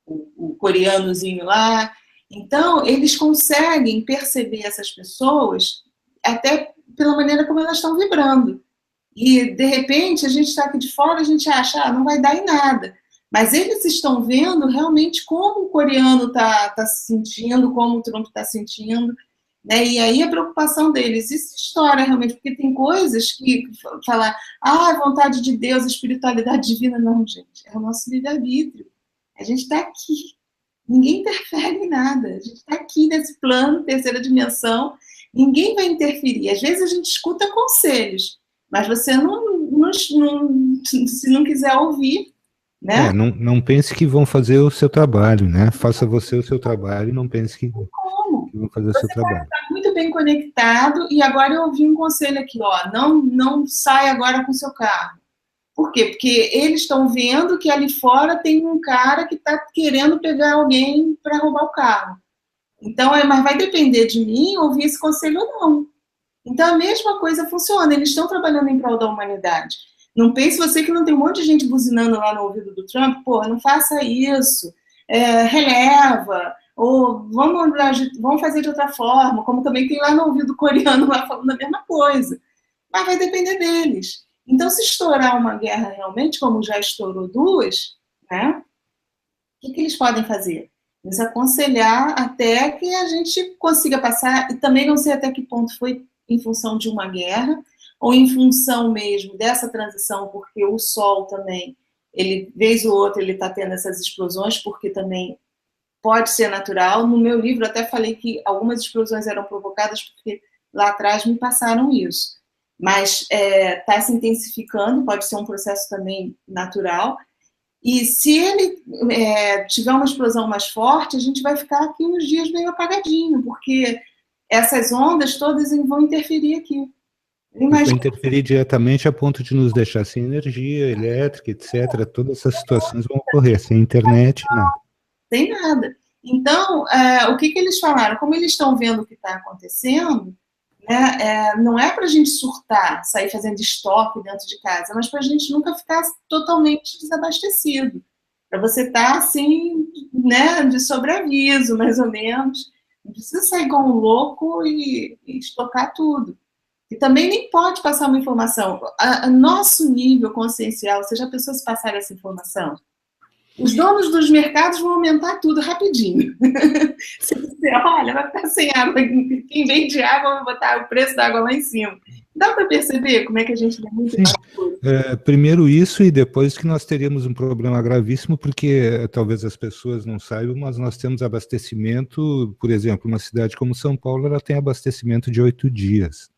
Speaker 2: o coreanozinho lá. Então, eles conseguem perceber essas pessoas até pela maneira como elas estão vibrando. E, de repente, a gente está aqui de fora, a gente acha, não vai dar em nada. Mas eles estão vendo realmente como o coreano está se sentindo, como o Trump está sentindo. Né? E aí a preocupação deles, isso história realmente, porque tem coisas que falar, vontade de Deus, espiritualidade divina, não, gente, é o nosso livre-arbítrio. A gente está aqui, ninguém interfere em nada, a gente está aqui nesse plano, terceira dimensão, ninguém vai interferir. Às vezes a gente escuta conselhos, mas você se não quiser ouvir, né?
Speaker 1: Não pense que vão fazer o seu trabalho, né? Faça você o seu trabalho e não pense que vão fazer o seu trabalho.
Speaker 2: Está muito bem conectado, e agora eu ouvi um conselho aqui, ó, não sai agora com seu carro. Por quê? Porque eles estão vendo que ali fora tem um cara que está querendo pegar alguém para roubar o carro. Então, mas vai depender de mim ouvir esse conselho ou não. Então, a mesma coisa funciona. Eles estão trabalhando em prol da humanidade. Não pense você que não tem um monte de gente buzinando lá no ouvido do Trump. Porra, não faça isso. Releva. Ou vamos fazer de outra forma. Como também tem lá no ouvido coreano lá falando a mesma coisa. Mas vai depender deles. Então, se estourar uma guerra realmente, como já estourou 2, né? O que eles podem fazer? Nos aconselhar até que a gente consiga passar, e também não sei até que ponto foi em função de uma guerra, ou em função mesmo dessa transição, porque o Sol também, ele, vez ou outra, ele está tendo essas explosões, porque também pode ser natural. No meu livro, até falei que algumas explosões eram provocadas porque lá atrás me passaram isso. Mas está se intensificando, pode ser um processo também natural. E se ele tiver uma explosão mais forte, a gente vai ficar aqui uns dias meio apagadinho, porque essas ondas todas vão interferir aqui.
Speaker 1: Vai interferir diretamente a ponto de nos deixar sem energia elétrica, etc. Todas essas situações vão ocorrer, sem internet, nada.
Speaker 2: Sem nada. Então, o que eles falaram? Como eles estão vendo o que está acontecendo, né, não é para a gente surtar, sair fazendo estoque dentro de casa, mas para a gente nunca ficar totalmente desabastecido. Para você estar assim, né, de sobreaviso, mais ou menos. Não precisa sair como um louco e estocar tudo. E também nem pode passar uma informação. Nosso nível consciencial, você já pensou se passar essa informação? Os donos dos mercados vão aumentar tudo rapidinho. Se você olha, vai ficar sem água. Quem vende água vai botar o preço da água lá em cima. Dá para perceber como é que a gente tem muito
Speaker 1: primeiro isso, e depois que nós teríamos um problema gravíssimo, porque talvez as pessoas não saibam, mas nós temos abastecimento, por exemplo, uma cidade como São Paulo, ela tem abastecimento de 8 dias.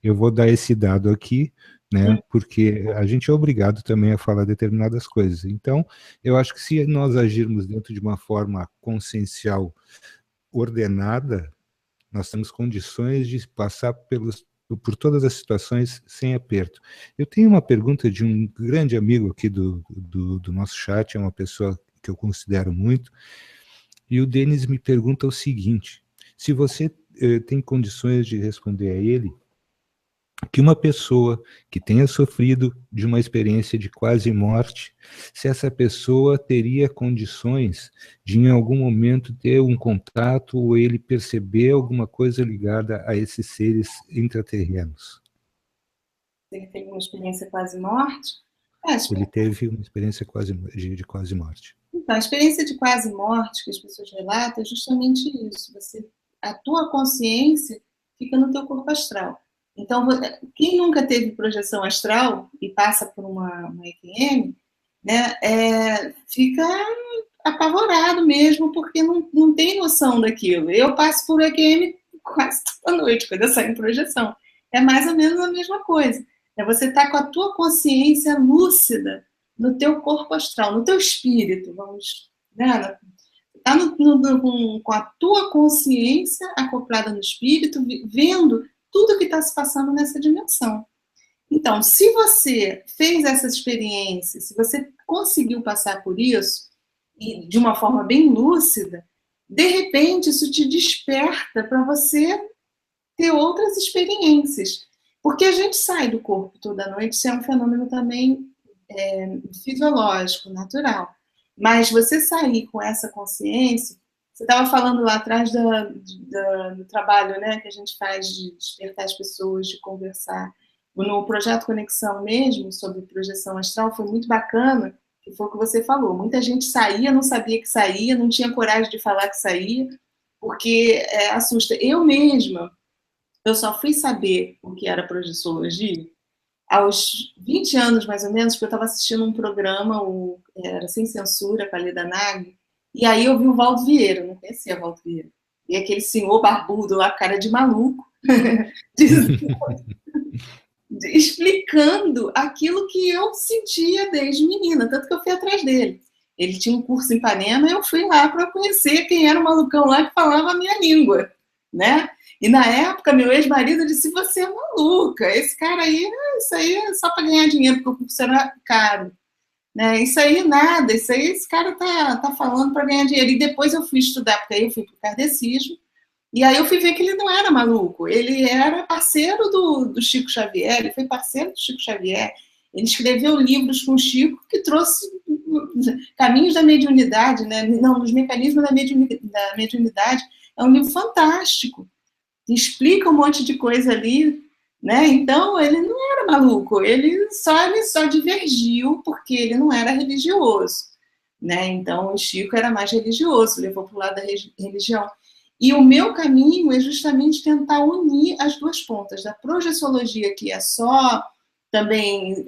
Speaker 1: Eu vou dar esse dado aqui, né, porque a gente é obrigado também a falar determinadas coisas. Então, eu acho que se nós agirmos dentro de uma forma consciencial ordenada, nós temos condições de passar por todas as situações sem aperto. Eu tenho uma pergunta de um grande amigo aqui do nosso chat, é uma pessoa que eu considero muito, e o Denis me pergunta o seguinte: se você tem condições de responder a ele, que uma pessoa que tenha sofrido de uma experiência de quase morte, se essa pessoa teria condições de em algum momento ter um contato ou ele perceber alguma coisa ligada a esses seres intraterrenos.
Speaker 2: Ele teve uma experiência quase morte?
Speaker 1: Ele teve uma experiência de quase morte.
Speaker 2: Então, a experiência de quase morte que as pessoas relatam é justamente isso. A tua consciência fica no teu corpo astral. Então, quem nunca teve projeção astral e passa por uma EQM, né, fica apavorado mesmo, porque não tem noção daquilo. Eu passo por EQM quase toda noite, quando eu saio em projeção. É mais ou menos a mesma coisa. Você está com a tua consciência lúcida no teu corpo astral, no teu espírito, vamos... Né? Está com a tua consciência acoplada no espírito, vendo tudo que está se passando nessa dimensão. Então, se você fez essa experiência, se você conseguiu passar por isso, e de uma forma bem lúcida, de repente isso te desperta para você ter outras experiências. Porque a gente sai do corpo toda noite, isso é um fenômeno também fisiológico, natural. Mas você sair com essa consciência, você estava falando lá atrás do trabalho, né, que a gente faz de despertar as pessoas, de conversar. No projeto Conexão mesmo, sobre projeção astral, foi muito bacana, que foi o que você falou. Muita gente saía, não sabia que saía, não tinha coragem de falar que saía, porque assusta. Eu mesma, eu só fui saber o que era projeciologia aos 20 anos, mais ou menos, porque eu estava assistindo um programa, era Sem Censura, com a Leda Nagli, e aí eu vi o Valdo Vieira, eu não conhecia o Valdo Vieira. E aquele senhor barbudo lá, cara de maluco, explicando aquilo que eu sentia desde menina, tanto que eu fui atrás dele. Ele tinha um curso em Ipanema e eu fui lá para conhecer quem era o malucão lá que falava a minha língua, né? E na época, meu ex-marido disse, você é maluca, esse cara aí, isso aí é só para ganhar dinheiro, porque o curso era caro. Né? Isso aí nada, isso aí esse cara tá falando para ganhar dinheiro. E depois eu fui estudar, porque aí eu fui para o kardecismo, e aí eu fui ver que ele não era maluco, ele era parceiro do Chico Xavier, ele foi parceiro do Chico Xavier, ele escreveu livros com o Chico que trouxe caminhos da mediunidade, né? Não, os mecanismos da mediunidade, é um livro fantástico, que explica um monte de coisa ali, né? Então ele não era maluco, ele só divergiu porque ele não era religioso, né? Então o Chico era mais religioso, levou para o lado da religião. E o meu caminho é justamente tentar unir as duas pontas, da projeciologia, que é só também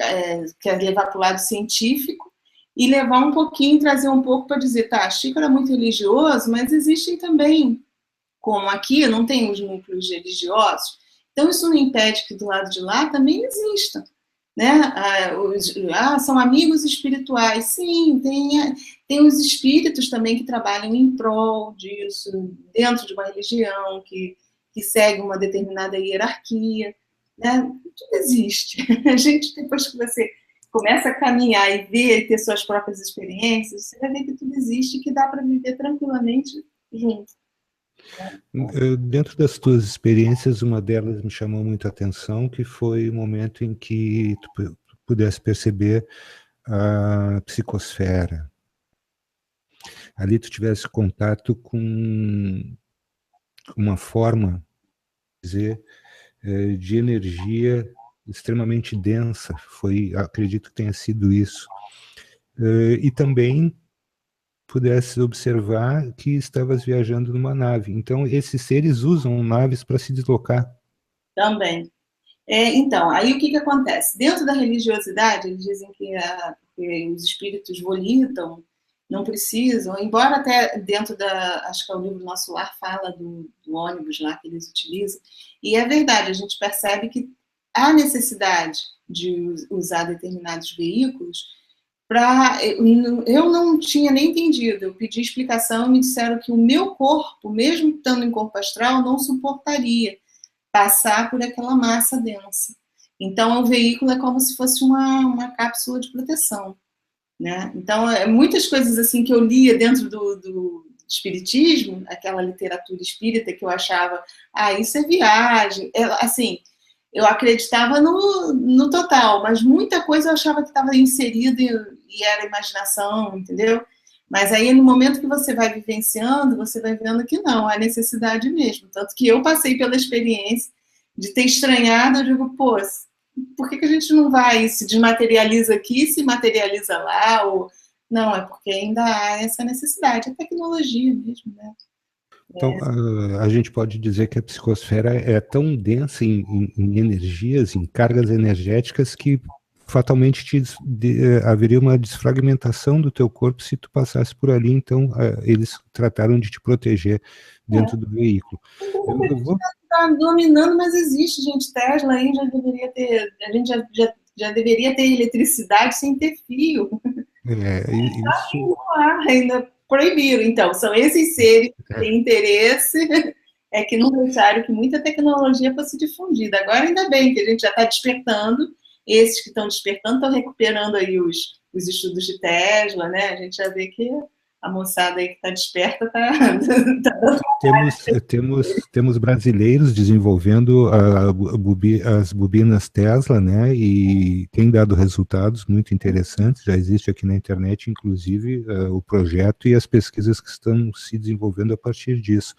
Speaker 2: quer levar para o lado científico, e levar um pouquinho, trazer um pouco para dizer, tá, Chico era muito religioso, mas existem também, como aqui, não tem os núcleos religiosos, então isso não impede que do lado de lá também existam. Né? São amigos espirituais, sim, tem os espíritos também que trabalham em prol disso, dentro de uma religião, que segue uma determinada hierarquia, né? Tudo existe. A gente, depois que você começa a caminhar e ver e ter suas próprias experiências, você vai ver que tudo existe e que dá para viver tranquilamente junto.
Speaker 1: Dentro das tuas experiências, uma delas me chamou muito a atenção, que foi o momento em que tu pudesse perceber a psicosfera. Ali tu tivesse contato com uma forma, dizer, de energia extremamente densa. Acredito que tenha sido isso. E também pudesse observar que estavas viajando numa nave. Então, esses seres usam naves para se deslocar.
Speaker 2: Também. Então, aí o que acontece? Dentro da religiosidade, eles dizem que os espíritos volitam, não precisam, embora até dentro acho que é o livro Nosso Lar fala do ônibus lá que eles utilizam, e é verdade, a gente percebe que há necessidade de usar determinados veículos. Eu não tinha nem entendido, eu pedi explicação e me disseram que o meu corpo, mesmo estando em corpo astral, não suportaria passar por aquela massa densa. Então, o veículo é como se fosse uma cápsula de proteção. Né? Então, muitas coisas assim que eu lia dentro do espiritismo, aquela literatura espírita que eu achava, isso é viagem, assim... Eu acreditava no total, mas muita coisa eu achava que estava inserida e era imaginação, entendeu? Mas aí, no momento que você vai vivenciando, você vai vendo que não, há necessidade mesmo. Tanto que eu passei pela experiência de ter estranhado, eu digo, pô, por que a gente não vai, se desmaterializa aqui, se materializa lá? Ou... Não, é porque ainda há essa necessidade, a tecnologia mesmo, né?
Speaker 1: Então, a gente pode dizer que a psicosfera é tão densa em energias, em cargas energéticas, que fatalmente haveria uma desfragmentação do teu corpo se tu passasse por ali. Então, eles trataram de te proteger dentro do veículo.
Speaker 2: Está dominando, mas existe, gente. Tesla aí já deveria ter... A gente já deveria ter eletricidade sem ter fio.
Speaker 1: Isso...
Speaker 2: ainda proibiram. Então, são esses seres que têm interesse, que não deixaram que muita tecnologia fosse difundida. Agora, ainda bem que a gente já está despertando, esses que estão despertando estão recuperando aí os estudos de Tesla, né? A gente já vê que a moçada aí que está desperta está
Speaker 1: temos brasileiros desenvolvendo as bobinas Tesla, né? E tem dado resultados muito interessantes. Já existe aqui na internet, inclusive, o projeto e as pesquisas que estão se desenvolvendo a partir disso.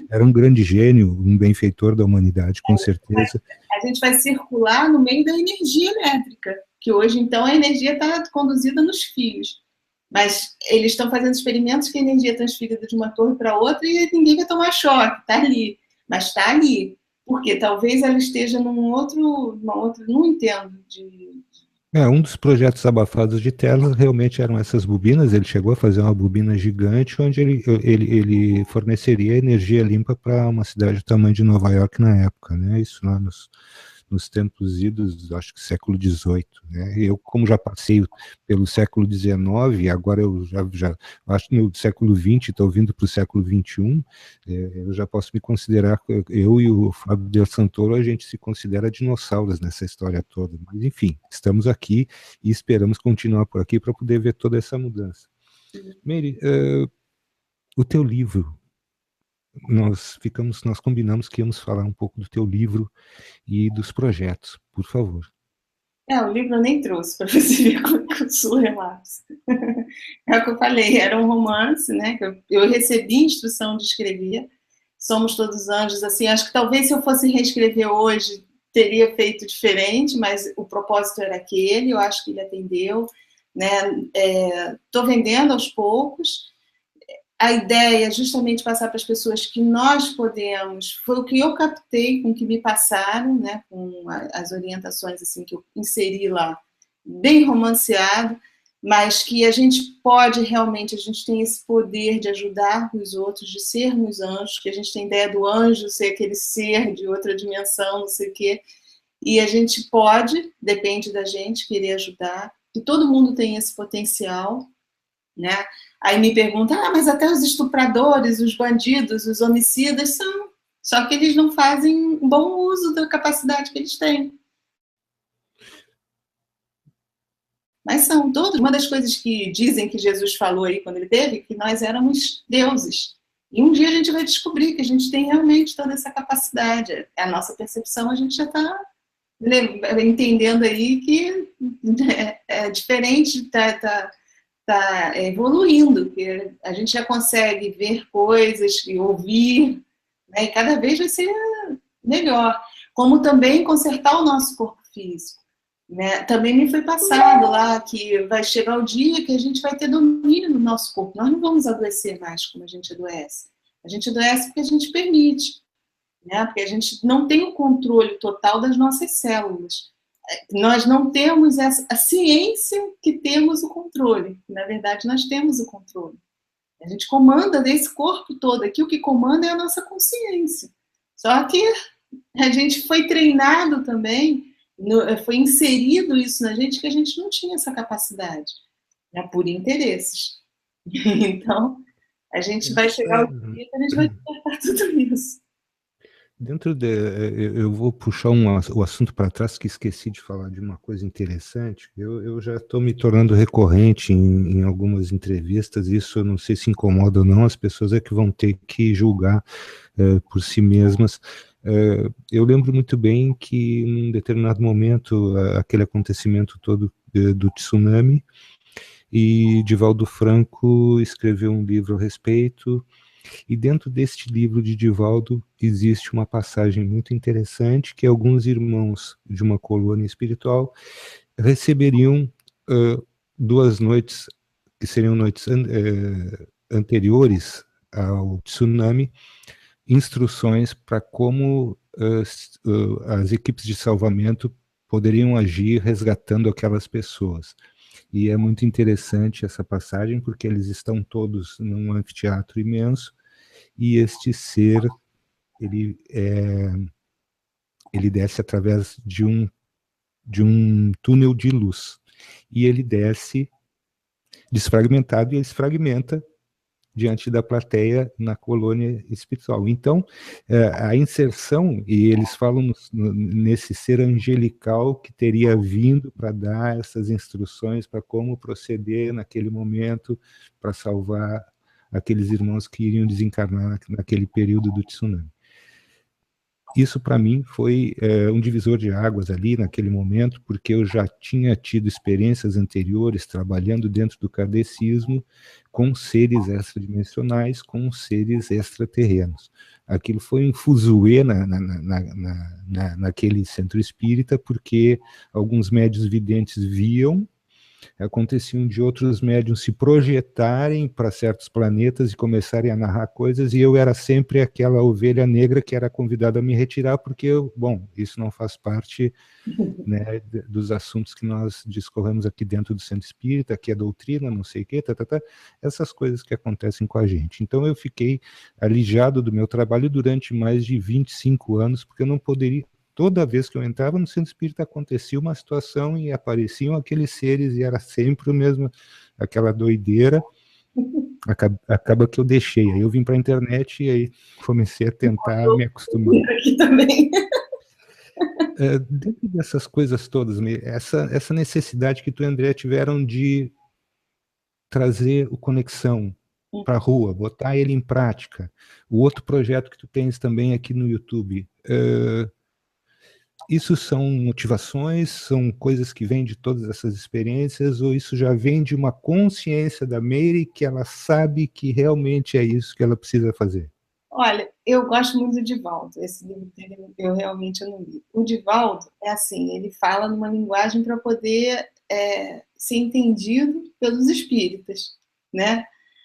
Speaker 1: Era um grande gênio, um benfeitor da humanidade, com certeza.
Speaker 2: A gente vai circular no meio da energia elétrica, que hoje, então, a energia está conduzida nos fios. Mas eles estão fazendo experimentos que a energia é transferida de uma torre para outra e ninguém vai tomar choque, está ali. Mas está ali. Porque talvez ela esteja numa outra, não entendo.
Speaker 1: Um dos projetos abafados de Tesla realmente eram essas bobinas. Ele chegou a fazer uma bobina gigante onde ele forneceria energia limpa para uma cidade do tamanho de Nova York na época, né? Isso lá nos tempos idos, acho que século XVIII, né? Eu, como já passei pelo século XIX, agora eu já acho que no século XX, estou vindo para o século XXI, eu já posso me considerar, eu e o Fábio Del Santoro, a gente se considera dinossauros nessa história toda. Mas, enfim, estamos aqui e esperamos continuar por aqui para poder ver toda essa mudança. Meire, o teu livro, nós combinamos que íamos falar um pouco do teu livro e dos projetos, por favor.
Speaker 2: O livro eu nem trouxe, para você ver como que eu sou relapso. É o que eu falei, era um romance, né, que eu recebi instrução de escrever, Somos Todos Anjos, assim, acho que talvez se eu fosse reescrever hoje, teria feito diferente, mas o propósito era aquele, eu acho que ele atendeu, né, estou vendendo aos poucos. A ideia é justamente passar para as pessoas que nós podemos, foi o que eu captei com o que me passaram, né, com as orientações assim, que eu inseri lá, bem romanceado, mas que a gente pode realmente, a gente tem esse poder de ajudar os outros, de sermos anjos, que a gente tem ideia do anjo ser aquele ser de outra dimensão, não sei o quê, e a gente pode, depende da gente, querer ajudar, que todo mundo tem esse potencial, né? Aí me perguntam, mas até os estupradores, os bandidos, os homicidas são, só que eles não fazem um bom uso da capacidade que eles têm. Mas são todos, uma das coisas que dizem que Jesus falou aí quando ele teve, que nós éramos deuses. E um dia a gente vai descobrir que a gente tem realmente toda essa capacidade. A nossa percepção, a gente já está entendendo aí que é diferente, está evoluindo, que a gente já consegue ver coisas e ouvir, né, e cada vez vai ser melhor. Como também consertar o nosso corpo físico. Né? Também me foi passado lá que vai chegar o dia que a gente vai ter domínio no nosso corpo. Nós não vamos adoecer mais como a gente adoece. A gente adoece porque a gente permite, né? Porque a gente não tem o controle total das nossas células. Nós não temos a ciência que temos o controle. Na verdade, nós temos o controle. A gente comanda desse corpo todo. Aqui o que comanda é a nossa consciência. Só que a gente foi treinado também, foi inserido isso na gente, que a gente não tinha essa capacidade, né, por interesses. Então, a gente vai chegar ao dia que a gente vai despertar tudo isso.
Speaker 1: Eu vou puxar o assunto para trás, que esqueci de falar de uma coisa interessante. Eu já estou me tornando recorrente em algumas entrevistas, isso eu não sei se incomoda ou não, as pessoas é que vão ter que julgar por si mesmas. Eu lembro muito bem que, num determinado momento, aquele acontecimento todo do tsunami, e Divaldo Franco escreveu um livro a respeito, e dentro deste livro de Divaldo existe uma passagem muito interessante, que alguns irmãos de uma colônia espiritual receberiam 2 noites, que seriam noites anteriores ao tsunami, instruções para como as equipes de salvamento poderiam agir resgatando aquelas pessoas. E é muito interessante essa passagem, porque eles estão todos num anfiteatro imenso, e este ser, ele desce através de um túnel de luz, e ele desce desfragmentado, e ele se fragmenta diante da plateia na colônia espiritual. Então, a inserção, e eles falam nesse ser angelical que teria vindo para dar essas instruções para como proceder naquele momento para salvar aqueles irmãos que iriam desencarnar naquele período do tsunami. Isso, para mim, foi um divisor de águas ali, naquele momento, porque eu já tinha tido experiências anteriores trabalhando dentro do kardecismo com seres extradimensionais, com seres extraterrenos. Aquilo foi um fuzuê naquele centro espírita, porque alguns médiuns videntes viam, aconteciam de outros médiuns se projetarem para certos planetas e começarem a narrar coisas, e eu era sempre aquela ovelha negra que era convidada a me retirar, porque, isso não faz parte, né, dos assuntos que nós discorremos aqui dentro do centro espírita, que é doutrina, não sei o quê, essas coisas que acontecem com a gente. Então eu fiquei alijado do meu trabalho durante mais de 25 anos, porque eu não toda vez que eu entrava no centro espírita acontecia uma situação e apareciam aqueles seres e era sempre o mesmo, aquela doideira. Acaba que eu deixei, aí eu vim para a internet e aí comecei a tentar me acostumar.
Speaker 2: Aqui também.
Speaker 1: Dentro dessas coisas todas, essa necessidade que tu e o André tiveram de trazer o Conexão para a rua, botar ele em prática, o outro projeto que tu tens também aqui no YouTube, isso são motivações, são coisas que vêm de todas essas experiências, ou isso já vem de uma consciência da Meire que ela sabe que realmente é isso que ela precisa fazer?
Speaker 2: Olha, eu gosto muito do Divaldo, esse livro dele eu realmente não li. O Divaldo é assim, ele fala numa linguagem para poder ser entendido pelos espíritas, né?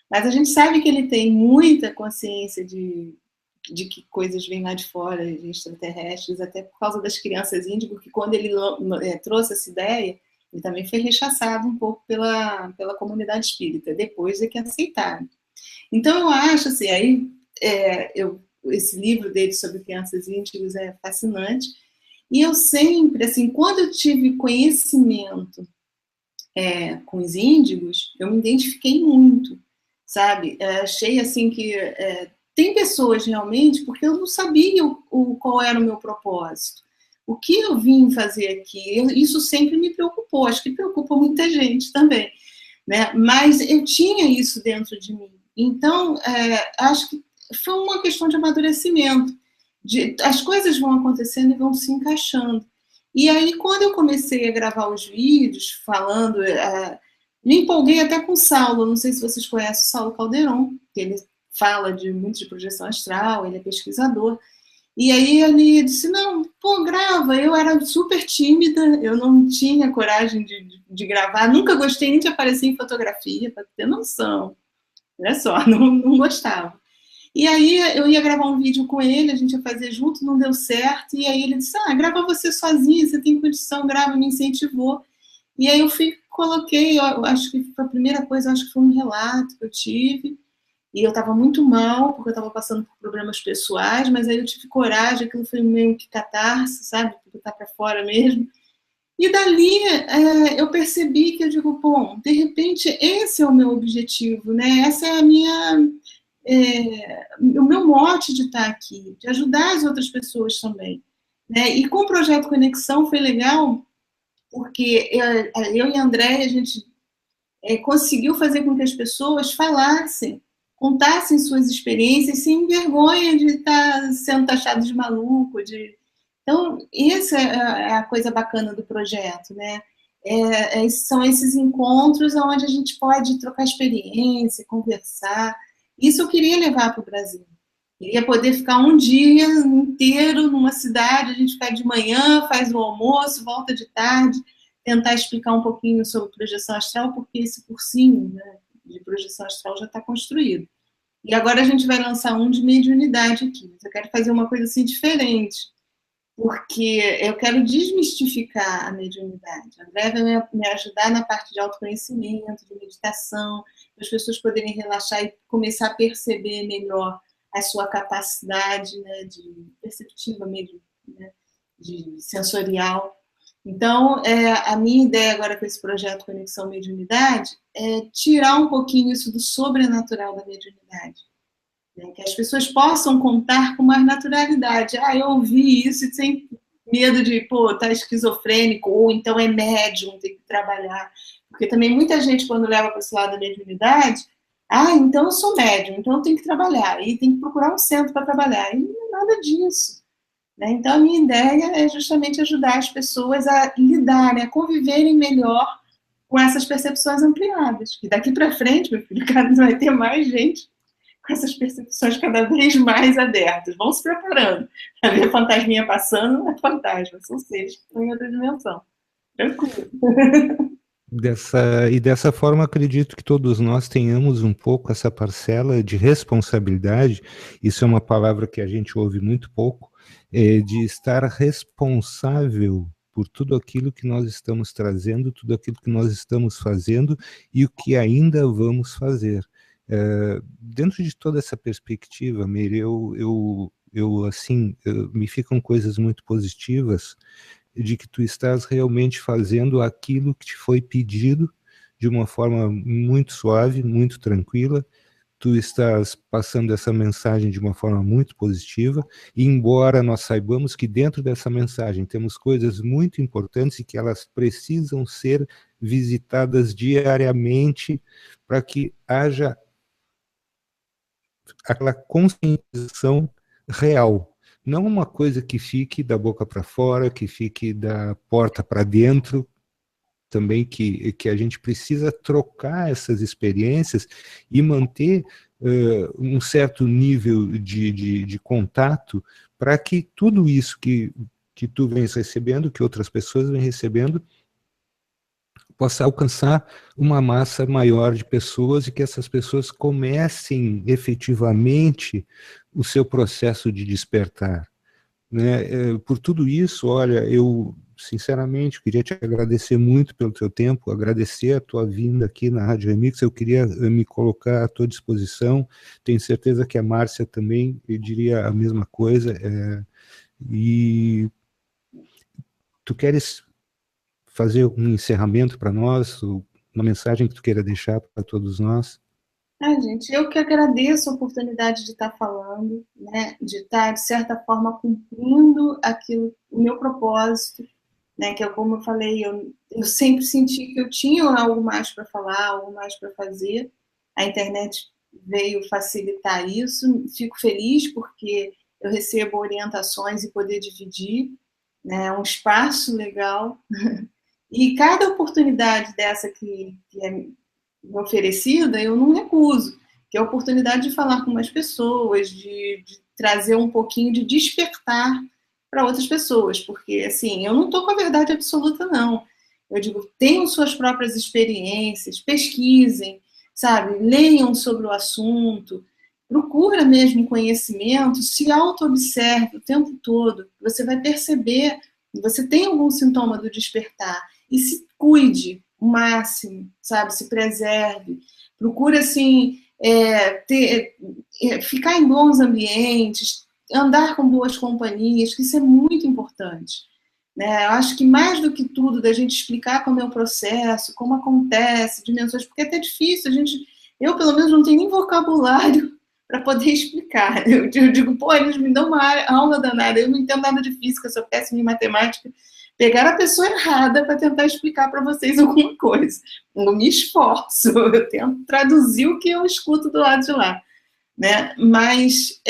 Speaker 2: Mas a gente sabe que ele tem muita consciência de que coisas vêm lá de fora, de extraterrestres, até por causa das crianças índigo, que quando ele trouxe essa ideia, ele também foi rechaçado um pouco pela comunidade espírita, depois é que aceitaram. Então, eu acho, assim, aí, esse livro dele sobre crianças índigos é fascinante, e eu sempre, assim, quando eu tive conhecimento com os índigos, eu me identifiquei muito, sabe? Achei, assim, que tem pessoas realmente, porque eu não sabia qual era o meu propósito. O que eu vim fazer aqui, isso sempre me preocupou, acho que preocupa muita gente também, né? Mas eu tinha isso dentro de mim. Então, acho que foi uma questão de amadurecimento. As coisas vão acontecendo e vão se encaixando. E aí, quando eu comecei a gravar os vídeos, falando, me empolguei até com o Saulo, não sei se vocês conhecem o Saulo Calderon, que ele fala muito de projeção astral, ele é pesquisador. E aí ele disse, não, pô, grava. Eu era super tímida, eu não tinha coragem de gravar, nunca gostei nem de aparecer em fotografia, para ter noção. Olha só, não gostava. E aí eu ia gravar um vídeo com ele, a gente ia fazer junto, não deu certo, e aí ele disse, grava você sozinha, você tem condição, grava, me incentivou. E aí eu coloquei, eu acho que foi a primeira coisa, acho que foi um relato que eu tive, e eu estava muito mal, porque eu estava passando por problemas pessoais, mas aí eu tive coragem, aquilo foi meio que catarse, sabe? Botar para fora mesmo. E dali eu percebi que eu digo, bom, de repente esse é o meu objetivo, né? Essa é a o meu mote de estar aqui, de ajudar as outras pessoas também, né? E com o Projeto Conexão foi legal, porque eu e a Andréia, a gente conseguiu fazer com que as pessoas falassem, contassem suas experiências sem vergonha de estar sendo taxado de maluco. Então, essa é a coisa bacana do projeto, né? São esses encontros onde a gente pode trocar experiência, conversar. Isso eu queria levar para o Brasil. Queria poder ficar um dia inteiro numa cidade, a gente ficar de manhã, faz o almoço, volta de tarde, tentar explicar um pouquinho sobre projeção astral, porque esse cursinho, né, de projeção astral já está construído. E agora a gente vai lançar um de mediunidade aqui. Mas eu quero fazer uma coisa assim diferente, porque eu quero desmistificar a mediunidade. A André vai me ajudar na parte de autoconhecimento, de meditação, para as pessoas poderem relaxar e começar a perceber melhor a sua capacidade, né, de perceptiva mesmo, né, de sensorial. Então, a minha ideia agora com esse projeto Conexão Mediunidade é tirar um pouquinho isso do sobrenatural da mediunidade. Né? Que as pessoas possam contar com mais naturalidade. Eu ouvi isso sem medo de, tá esquizofrênico, ou então é médium, tem que trabalhar. Porque também muita gente, quando leva para esse lado da mediunidade, então eu sou médium, então eu tenho que trabalhar, e tem que procurar um centro para trabalhar. E não é nada disso. Né? Então, a minha ideia é justamente ajudar as pessoas a lidarem, a conviverem melhor com essas percepções ampliadas. E daqui para frente, meu filho, vai ter mais gente com essas percepções cada vez mais abertas. Vão se preparando. A ver fantasminha passando, não é fantasma, são seres que estão em outra dimensão. Tranquilo.
Speaker 1: Dessa forma, acredito que todos nós tenhamos um pouco essa parcela de responsabilidade, isso é uma palavra que a gente ouve muito pouco, de estar responsável por tudo aquilo que nós estamos trazendo, tudo aquilo que nós estamos fazendo e o que ainda vamos fazer. Dentro de toda essa perspectiva, Meire, eu me ficam coisas muito positivas de que tu estás realmente fazendo aquilo que te foi pedido de uma forma muito suave, muito tranquila. Tu estás passando essa mensagem de uma forma muito positiva, e embora nós saibamos que dentro dessa mensagem temos coisas muito importantes e que elas precisam ser visitadas diariamente para que haja aquela conscientização real, não uma coisa que fique da boca para fora, que fique da porta para dentro, também que a gente precisa trocar essas experiências e manter um certo nível de contato para que tudo isso que tu vens recebendo, que outras pessoas vêm recebendo, possa alcançar uma massa maior de pessoas e que essas pessoas comecem efetivamente o seu processo de despertar, né? Por tudo isso, olha, eu sinceramente queria te agradecer muito pelo teu tempo, agradecer a tua vinda aqui na Rádio Remix. Eu queria me colocar à tua disposição, tenho certeza que a Márcia também diria a mesma coisa, e tu queres fazer um encerramento para nós, uma mensagem que tu queira deixar para todos nós?
Speaker 2: Gente, eu que agradeço a oportunidade de estar falando, né, de estar, de certa forma, cumprindo o meu propósito, né, que é como eu falei, eu sempre senti que eu tinha algo mais para falar, algo mais para fazer. A internet veio facilitar isso. Fico feliz porque eu recebo orientações e poder dividir, né, um espaço legal. E cada oportunidade dessa que é me oferecida, eu não recuso, que é a oportunidade de falar com mais pessoas, de trazer um pouquinho de despertar para outras pessoas, porque, assim, eu não estou com a verdade absoluta, não. Eu digo, tenham suas próprias experiências, pesquisem, sabe, leiam sobre o assunto, procura mesmo conhecimento, se auto-observe o tempo todo, você vai perceber que você tem algum sintoma do despertar, e se cuide o máximo, sabe, se preserve, procura, assim, ficar em bons ambientes, andar com boas companhias, que isso é muito importante, né? Eu acho que mais do que tudo, da gente explicar como é o processo, como acontece, dimensões, porque é até difícil, eu pelo menos não tenho nem vocabulário para poder explicar. Eu digo, pô, eles me dão uma aula danada, eu não entendo nada de física, sou péssima em matemática, pegar a pessoa errada para tentar explicar para vocês alguma coisa. Eu me esforço, eu tento traduzir o que eu escuto do lado de lá, né? Mas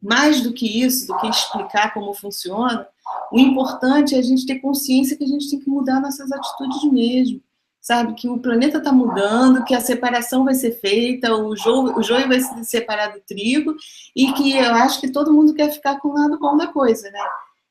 Speaker 2: mais do que isso, do que explicar como funciona, o importante é a gente ter consciência que a gente tem que mudar nossas atitudes mesmo, sabe? Que o planeta está mudando, que a separação vai ser feita, o joio vai se separar do trigo, e que eu acho que todo mundo quer ficar com o lado bom da coisa, né?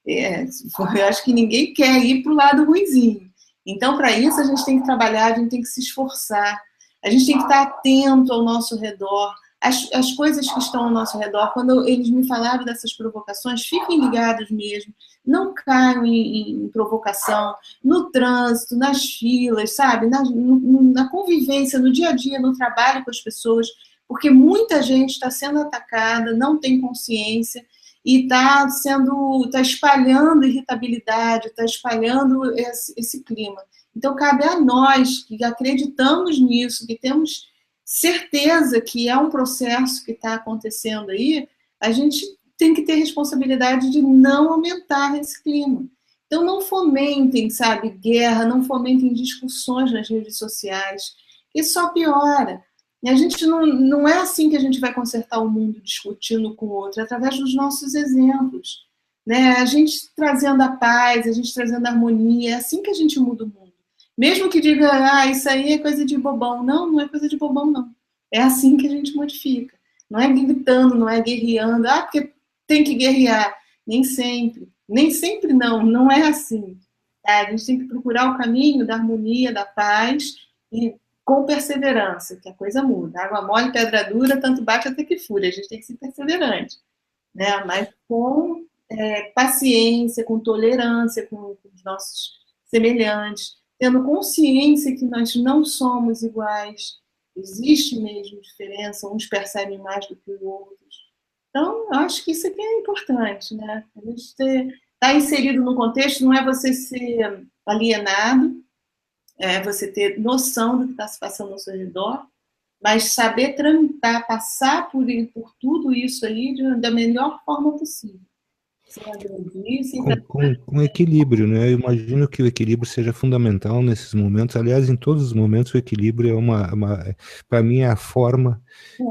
Speaker 2: Eu acho que ninguém quer ir para o lado ruinzinho. Então, para isso, a gente tem que trabalhar, a gente tem que se esforçar, a gente tem que estar atento ao nosso redor, as coisas que estão ao nosso redor. Quando eles me falaram dessas provocações, fiquem ligados mesmo, não caiam em provocação, no trânsito, nas filas, sabe? Na convivência, no dia a dia, no trabalho com as pessoas, porque muita gente está sendo atacada, não tem consciência, e está espalhando irritabilidade, está espalhando esse clima. Então, cabe a nós, que acreditamos nisso, que temos certeza que é um processo que está acontecendo aí, a gente tem que ter responsabilidade de não aumentar esse clima. Então, não fomentem, sabe, guerra, não fomentem discussões nas redes sociais, isso só piora. E a gente não é assim que a gente vai consertar o mundo discutindo com o outro, é através dos nossos exemplos, né? A gente trazendo a paz, a gente trazendo a harmonia, é assim que a gente muda o mundo. Mesmo que diga, isso aí é coisa de bobão. Não, não é coisa de bobão, não. É assim que a gente modifica. Não é gritando, não é guerreando. Porque tem que guerrear. Nem sempre. Nem sempre não é assim. A gente tem que procurar o caminho da harmonia, da paz, e com perseverança, que a coisa muda. Água mole, pedra dura, tanto bate até que fura. A gente tem que ser perseverante, né? Mas com paciência, com tolerância com os nossos semelhantes, tendo consciência que nós não somos iguais, existe mesmo diferença, uns percebem mais do que os outros, Então, eu acho que isso aqui é importante, né? A gente estar inserido no contexto não é você ser alienado, é você ter noção do que está se passando ao seu redor, mas saber tramitar, passar por tudo isso aí da melhor forma possível. Sem agredir, sem
Speaker 1: com equilíbrio, né? Eu imagino que o equilíbrio seja fundamental nesses momentos. Aliás, em todos os momentos, o equilíbrio é para mim, é a forma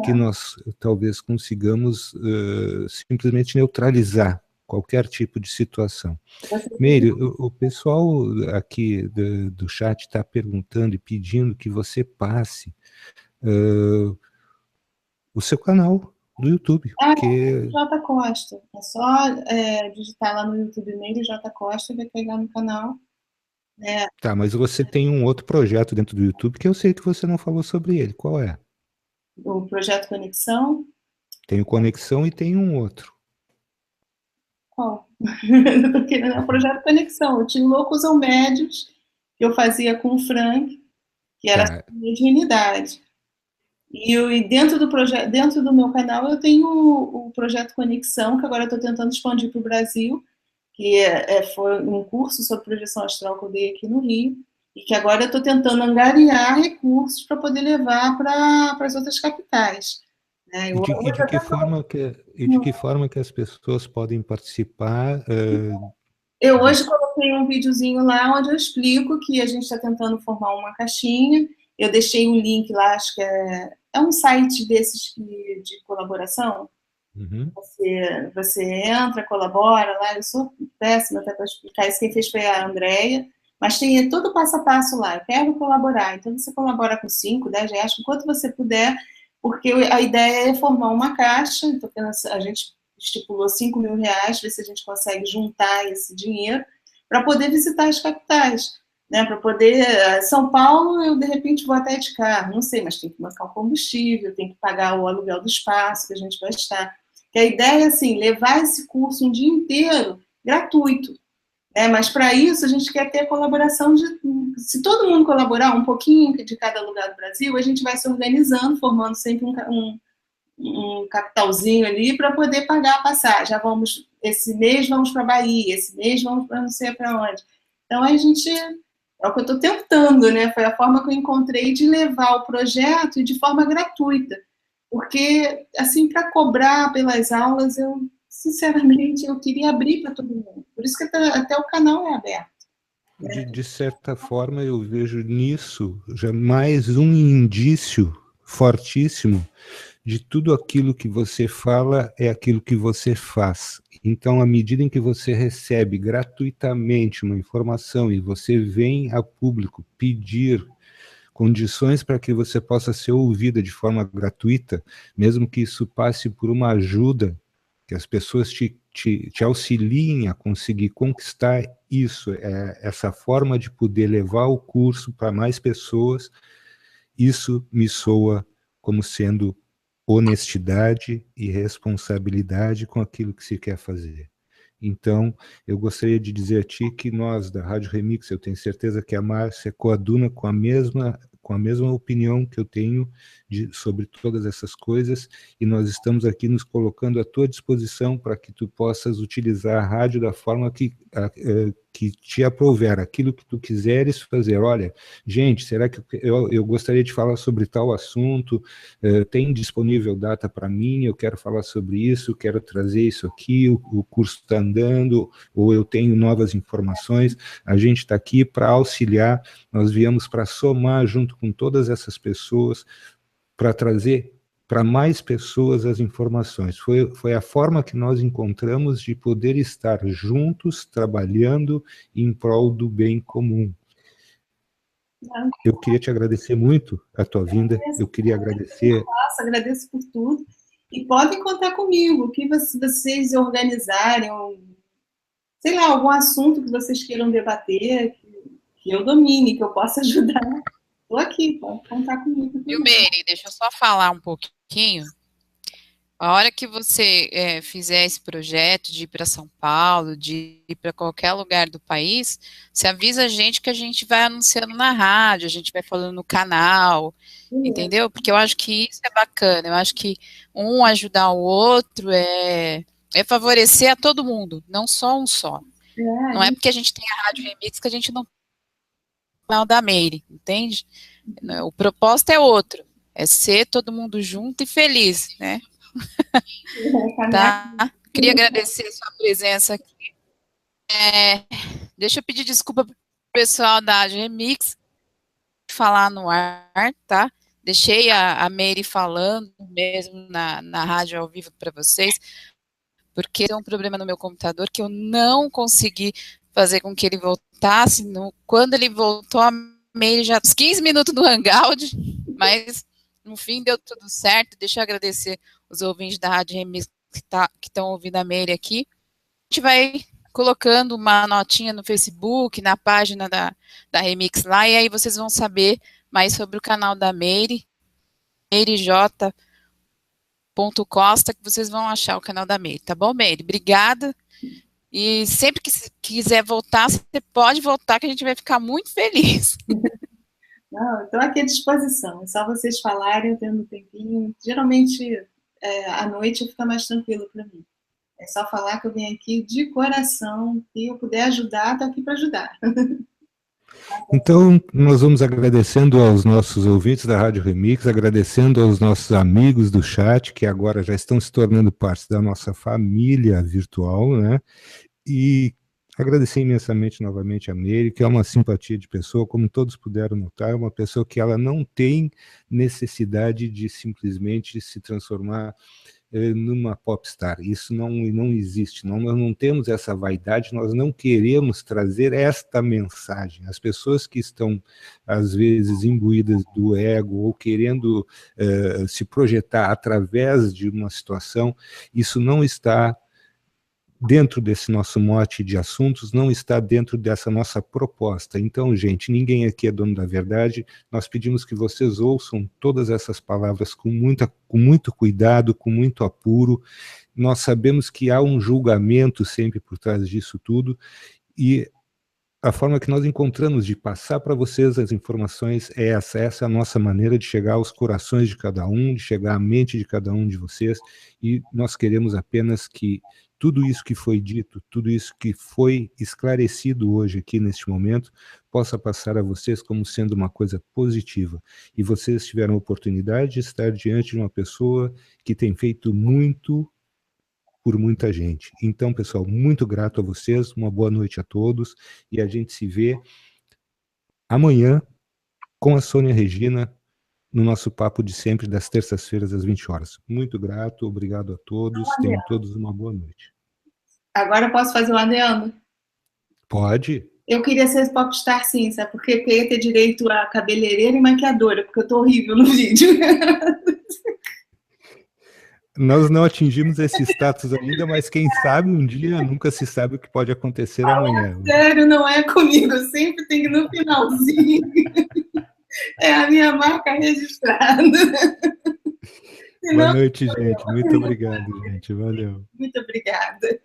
Speaker 1: que nós talvez consigamos simplesmente neutralizar qualquer tipo de situação. Meire, o pessoal aqui do chat está perguntando e pedindo que você passe o seu canal do YouTube.
Speaker 2: Porque... J. Costa. É só digitar lá no YouTube Meire J. Costa e vai pegar no canal. Né?
Speaker 1: Tá, mas você tem um outro projeto dentro do YouTube que eu sei que você não falou sobre ele. Qual é?
Speaker 2: O Projeto Conexão.
Speaker 1: Tem o Conexão e tem um outro.
Speaker 2: Qual? Porque é o Projeto Conexão. Eu tinha o Loucos ou Médios, que eu fazia com o Frank, que era a mediunidade. E dentro do projeto, dentro do meu canal, eu tenho o Projeto Conexão, que agora eu estou tentando expandir para o Brasil, que foi um curso sobre projeção astral que eu dei aqui no Rio, e que agora eu estou tentando angariar recursos para poder levar para as outras capitais. Né?
Speaker 1: E de que forma que as pessoas podem participar?
Speaker 2: Eu hoje coloquei um videozinho lá onde eu explico que a gente está tentando formar uma caixinha. Eu deixei um link lá, acho que é um site desses de colaboração.
Speaker 1: Uhum.
Speaker 2: Você entra, colabora lá. Eu sou péssima até para explicar isso. Quem fez foi a Andrea. Mas tem todo passo a passo lá. Eu quero colaborar. Então, você colabora com 5, 10 reais, com quanto você puder, porque a ideia é formar uma caixa. Então, a gente estipulou R$5.000, ver se a gente consegue juntar esse dinheiro para poder visitar as capitais. Né, para poder... São Paulo, eu, de repente, vou até de carro. Não sei, mas tem que marcar o combustível, tem que pagar o aluguel do espaço que a gente vai estar. Que a ideia é, assim, levar esse curso um dia inteiro gratuito. Mas para isso a gente quer ter a colaboração se todo mundo colaborar um pouquinho de cada lugar do Brasil, a gente vai se organizando, formando sempre um capitalzinho ali para poder pagar a passagem. Esse mês vamos para a Bahia, esse mês vamos para não sei para onde. Então a gente, é o que eu estou tentando, né? Foi a forma que eu encontrei de levar o projeto de forma gratuita, porque assim, para cobrar pelas aulas, sinceramente, eu queria abrir para todo mundo. Por isso que até o canal é aberto.
Speaker 1: De certa forma, eu vejo nisso já mais um indício fortíssimo de tudo aquilo que você fala é aquilo que você faz. Então, à medida em que você recebe gratuitamente uma informação e você vem a público pedir condições para que você possa ser ouvida de forma gratuita, mesmo que isso passe por uma ajuda, que as pessoas te auxiliem a conseguir conquistar isso, essa forma de poder levar o curso para mais pessoas, isso me soa como sendo honestidade e responsabilidade com aquilo que se quer fazer. Então, eu gostaria de dizer a ti que nós, da Rádio Remix, eu tenho certeza que a Márcia coaduna com a mesma opinião que eu tenho sobre todas essas coisas, e nós estamos aqui nos colocando à tua disposição para que tu possas utilizar a rádio da forma que te aprouver, aquilo que tu quiseres fazer. Olha, gente, será que eu gostaria de falar sobre tal assunto, tem disponível data para mim, eu quero falar sobre isso, quero trazer isso aqui, o curso está andando, ou eu tenho novas informações, a gente está aqui para auxiliar, nós viemos para somar junto com todas essas pessoas, para trazer para mais pessoas as informações. Foi a forma que nós encontramos de poder estar juntos, trabalhando em prol do bem comum. Eu queria te agradecer muito a tua vinda, eu queria agradecer...
Speaker 2: Agradeço por tudo, e podem contar comigo, o que vocês organizarem, sei lá, algum assunto que vocês queiram debater, que eu domine, que eu possa ajudar. Estou aqui, pode contar comigo.
Speaker 3: Viu, Meire? Deixa eu só falar um pouquinho. A hora que você fizer esse projeto de ir para São Paulo, de ir para qualquer lugar do país, você avisa a gente vai anunciando na rádio, a gente vai falando no canal, entendeu? Porque eu acho que isso é bacana, eu acho que um ajudar o outro é favorecer a todo mundo, não só um só. Não é porque a gente tem a Rádio Remix que a gente não fala da Meire, entende? O propósito é outro, é ser todo mundo junto e feliz, né? Tá? Queria agradecer a sua presença aqui. Deixa eu pedir desculpa pro pessoal da Rádio Remix falar no ar, tá? Deixei a Meire falando mesmo na rádio ao vivo para vocês, porque tem um problema no meu computador que eu não consegui fazer com que ele voltasse. Quando ele voltou, a Meire já uns 15 minutos no Hangout, mas no fim deu tudo certo. Deixa eu agradecer os ouvintes da Rádio Remix que estão ouvindo a Meire aqui. A gente vai colocando uma notinha no Facebook, na página da Remix lá, e aí vocês vão saber mais sobre o canal da Meire, meire.costa, que vocês vão achar o canal da Meire, tá bom, Meire? Obrigada. E sempre que quiser voltar, você pode voltar, que a gente vai ficar muito feliz.
Speaker 2: Não, estou aqui à disposição. É só vocês falarem, eu tendo um tempinho. Geralmente, à noite fica mais tranquilo para mim. É só falar que eu venho aqui de coração, e eu puder ajudar, estou aqui para ajudar.
Speaker 1: Então, nós vamos agradecendo aos nossos ouvintes da Rádio Remix, agradecendo aos nossos amigos do chat, que agora já estão se tornando parte da nossa família virtual, né? E agradecer imensamente novamente a Meire, que é uma simpatia de pessoa, como todos puderam notar, é uma pessoa que ela não tem necessidade de simplesmente se transformar numa popstar. Isso não existe, nós não temos essa vaidade, nós não queremos trazer esta mensagem. As pessoas que estão, às vezes, imbuídas do ego ou querendo se projetar através de uma situação, isso não está dentro desse nosso mote de assuntos, não está dentro dessa nossa proposta. Então, gente, ninguém aqui é dono da verdade, nós pedimos que vocês ouçam todas essas palavras com muito cuidado, com muito apuro. Nós sabemos que há um julgamento sempre por trás disso tudo, e a forma que nós encontramos de passar para vocês as informações é essa é a nossa maneira de chegar aos corações de cada um, de chegar à mente de cada um de vocês, e nós queremos apenas que tudo isso que foi dito, tudo isso que foi esclarecido hoje aqui neste momento, possa passar a vocês como sendo uma coisa positiva. E vocês tiveram a oportunidade de estar diante de uma pessoa que tem feito muito por muita gente. Então, pessoal, muito grato a vocês, uma boa noite a todos, e a gente se vê amanhã com a Sônia Regina, no nosso papo de sempre, das terças-feiras, às 20 horas. Muito grato, obrigado a todos, tenham todos uma boa noite.
Speaker 2: Agora eu posso fazer um adendo?
Speaker 1: Pode.
Speaker 2: Eu queria ser popstar, sim, sabe? Porque eu queria ter direito a cabeleireira e maquiadora, porque eu tô horrível no vídeo.
Speaker 1: Nós não atingimos esse status ainda, mas quem sabe um dia, nunca se sabe o que pode acontecer amanhã.
Speaker 2: Sério, não é comigo, eu sempre tenho que ir no finalzinho. É a minha marca registrada.
Speaker 1: Boa noite, gente. Muito obrigado, gente. Valeu.
Speaker 2: Muito obrigada.